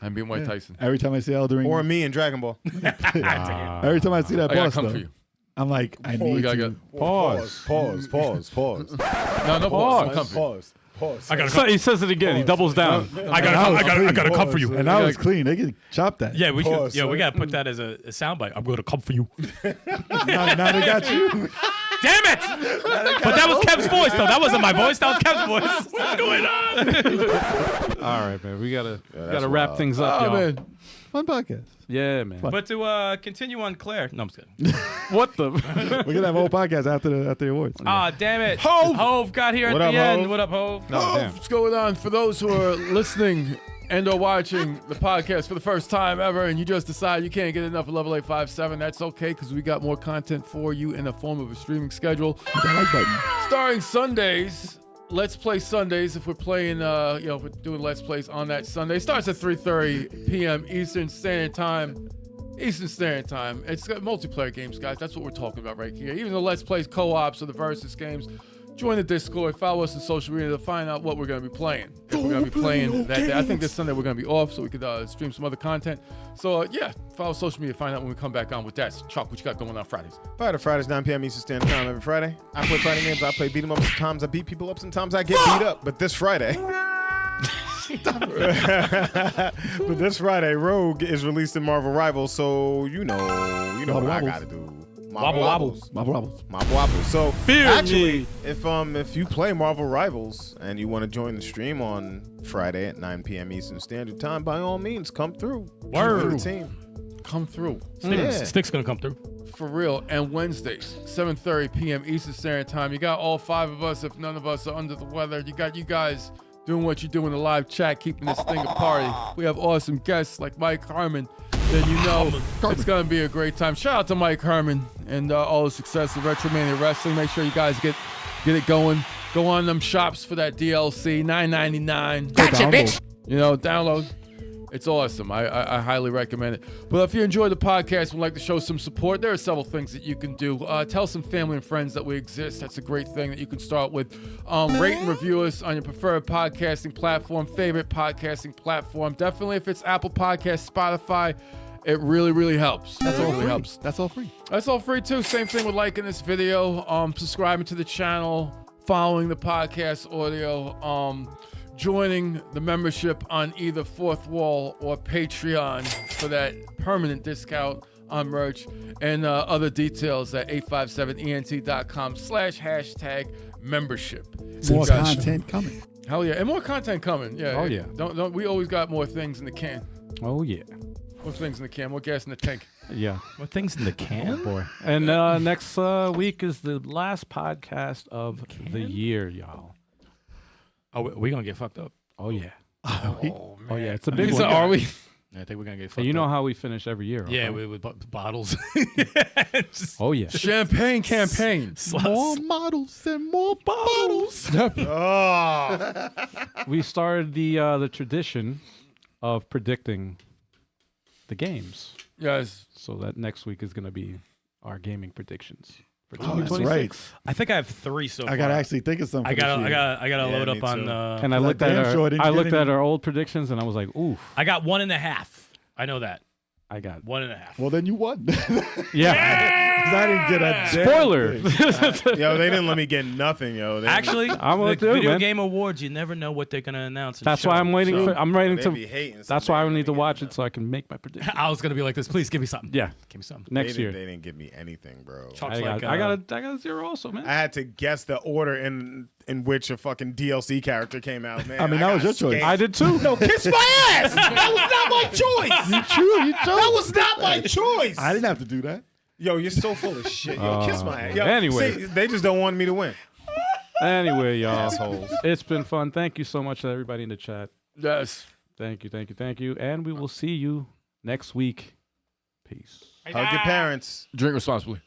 Speaker 2: I haven't beaten White Tyson.
Speaker 5: Every time I see Elden Ring,
Speaker 3: Or me in Dragon Ball.
Speaker 5: every time I see that
Speaker 2: I gotta
Speaker 5: boss,
Speaker 2: come
Speaker 5: though,
Speaker 2: for you.
Speaker 5: I'm like, I
Speaker 2: We
Speaker 5: need
Speaker 2: gotta
Speaker 5: to.
Speaker 2: get
Speaker 3: Pause.
Speaker 2: no pause. I'll come for you.
Speaker 3: Pause.
Speaker 4: I gotta
Speaker 6: So he says it again. He doubles down.
Speaker 4: I gotta come for you.
Speaker 5: And I was clean. They can chop that.
Speaker 4: Yeah, we
Speaker 3: Pause,
Speaker 4: should. Yeah, we
Speaker 3: son.
Speaker 4: gotta put that as a soundbite. I'm gonna come for you.
Speaker 5: Now they got you.
Speaker 4: Damn it! But that was Kev's voice, though. That wasn't my voice. That was Kev's voice. What's going on?
Speaker 6: All right, man. We gotta wrap things up,
Speaker 2: Oh
Speaker 6: y'all.
Speaker 2: man,
Speaker 5: Fun podcast.
Speaker 6: Yeah, man.
Speaker 4: But to continue on Claire. No, I'm just kidding.
Speaker 6: What the?
Speaker 5: We're gonna have a whole podcast after the awards.
Speaker 4: Ah, damn it.
Speaker 2: Hove!
Speaker 4: Hove got here
Speaker 3: What
Speaker 4: at
Speaker 3: up,
Speaker 4: the end.
Speaker 3: Hove?
Speaker 4: What up, Hove?
Speaker 6: Oh, damn.
Speaker 2: what's going on? For those who are listening and or watching the podcast for the first time ever, and you just decide you can't get enough of Level 857, that's okay, because we got more content for you in the form of a streaming schedule.
Speaker 5: Hit that like button.
Speaker 2: Starring Sundays, Let's Play Sundays. If we're playing, if we're doing Let's Plays on that Sunday, it starts at 3:30 p.m. Eastern Standard Time. Eastern Standard Time. It's got multiplayer games, guys. That's what we're talking about right here. Even the Let's Plays co-ops or the versus games. Join the Discord. Follow us on social media to find out what we're going to be playing. If we're going to be playing that day. I think this Sunday we're going to be off, so we could stream some other content. So, follow social media. Find out when we come back on with that. Choc, what you got going on Fridays?
Speaker 3: Fridays, 9 p.m. Eastern Standard Time every Friday. I play fighting games. I play beat 'em up. Sometimes I beat people up. Sometimes I get beat up. But this Friday... But this Friday, Rogue is released in Marvel Rivals, so you know what I gotta do.
Speaker 4: Wobble wobbles.
Speaker 5: Marvel Rebels.
Speaker 3: Marvel Rivals. So
Speaker 4: Fear
Speaker 3: actually,
Speaker 4: me.
Speaker 3: if you play Marvel Rivals and you want to join the stream on Friday at 9 p.m. Eastern Standard Time, by all means, come through.
Speaker 4: Word.
Speaker 3: For the team.
Speaker 2: come through.
Speaker 4: Stikz gonna come through.
Speaker 2: For real. And Wednesdays, 7:30 p.m. Eastern Standard Time. You got all 5 of us, if none of us are under the weather. You got you guys doing what you do in the live chat, keeping this thing a party. We have awesome guests like Mike Harmon. Then you know it's going to be a great time. Shout out to Mike Herman and all the success of Retromania Wrestling. Make sure you guys get it going. Go on them shops for that DLC, $9.99.
Speaker 1: Gotcha, bitch.
Speaker 2: You know, download. It's awesome. I highly recommend it. But if you enjoy the podcast and would like to show some support, there are several things that you can do. Tell some family and friends that we exist. That's a great thing that you can start with. Rate and review us on your preferred podcasting platform, favorite podcasting platform. Definitely if it's Apple Podcasts, Spotify, it really, really helps.
Speaker 5: That's all
Speaker 2: really
Speaker 5: free.
Speaker 2: Helps.
Speaker 5: That's all free.
Speaker 2: That's all free too. Same thing with liking this video, subscribing to the channel, following the podcast audio, joining the membership on either Fourth Wall or Patreon for that permanent discount on merch, and other details at 857ent.com/membership.
Speaker 5: More content coming.
Speaker 2: Hell yeah, and more content coming. Yeah.
Speaker 6: Oh, yeah.
Speaker 2: Don't we always got more things in the can.
Speaker 6: Oh yeah.
Speaker 2: More things in the can. More gas in the tank.
Speaker 6: Yeah.
Speaker 4: More things in the can.
Speaker 6: Boy. And next week is the last podcast of the year, y'all.
Speaker 4: Oh, we gonna get fucked up.
Speaker 6: Oh yeah.
Speaker 2: Oh man.
Speaker 6: Oh yeah. It's a big
Speaker 2: So
Speaker 6: one.
Speaker 2: are we?
Speaker 4: I think we're gonna get fucked
Speaker 6: Hey, you know
Speaker 4: up.
Speaker 6: how we finish every year.
Speaker 4: Yeah,
Speaker 6: right?
Speaker 4: with bottles.
Speaker 6: Oh yeah.
Speaker 2: Champagne campaign.
Speaker 5: More models and more bottles.
Speaker 3: Oh.
Speaker 6: We started the tradition of predicting the games.
Speaker 2: Yes.
Speaker 6: So that next week is going to be our gaming predictions for
Speaker 5: Oh, that's
Speaker 6: 2026.
Speaker 5: right.
Speaker 4: I think I have 3 so far.
Speaker 5: I gotta actually think of something.
Speaker 4: I
Speaker 5: for this
Speaker 4: gotta
Speaker 5: year.
Speaker 4: load
Speaker 3: me
Speaker 4: up on.
Speaker 3: too.
Speaker 6: And I
Speaker 5: Well,
Speaker 6: looked
Speaker 5: that
Speaker 6: at
Speaker 5: damn sure didn't get
Speaker 6: looked
Speaker 5: any-
Speaker 6: at our old predictions and I was like, oof,
Speaker 4: I got 1.5. I know that.
Speaker 6: I got
Speaker 4: 1.5.
Speaker 5: Well, then you won.
Speaker 6: yeah.
Speaker 5: 'Cause I didn't get a damn
Speaker 6: Spoiler.
Speaker 5: thing.
Speaker 3: Yo, they didn't let me get nothing, yo. They
Speaker 4: Actually,
Speaker 6: I'm
Speaker 4: the
Speaker 6: with you,
Speaker 4: video
Speaker 6: man.
Speaker 4: game awards, you never know what they're gonna announce. and
Speaker 6: That's
Speaker 4: show.
Speaker 6: why I'm waiting.
Speaker 4: So-
Speaker 6: I'm waiting
Speaker 3: they
Speaker 6: to.
Speaker 3: be hating.
Speaker 6: That's why I need to watch it so I can make my prediction.
Speaker 4: I was gonna be like this. Please give me something.
Speaker 6: Yeah,
Speaker 4: Give me something.
Speaker 6: next
Speaker 3: They
Speaker 6: year.
Speaker 3: didn't give me anything, bro.
Speaker 4: Choc's
Speaker 6: I
Speaker 4: like,
Speaker 6: got a 0 also, man.
Speaker 3: I had to guess the order in which a fucking DLC character came out, man.
Speaker 5: I mean, that was your choice.
Speaker 6: I did too.
Speaker 3: No, kiss my ass. That was not my choice.
Speaker 5: You chose.
Speaker 3: That was not my choice.
Speaker 5: I didn't have to do that.
Speaker 3: Yo, you're so full of shit. Yo, kiss my ass. Yo,
Speaker 6: Anyway.
Speaker 3: see, they just don't want me to win.
Speaker 6: Anyway, y'all,
Speaker 3: Assholes.
Speaker 6: it's been fun. Thank you so much to everybody in the chat.
Speaker 2: Yes.
Speaker 6: Thank you, and we will see you next week. Peace.
Speaker 3: Hug your parents.
Speaker 2: Drink responsibly.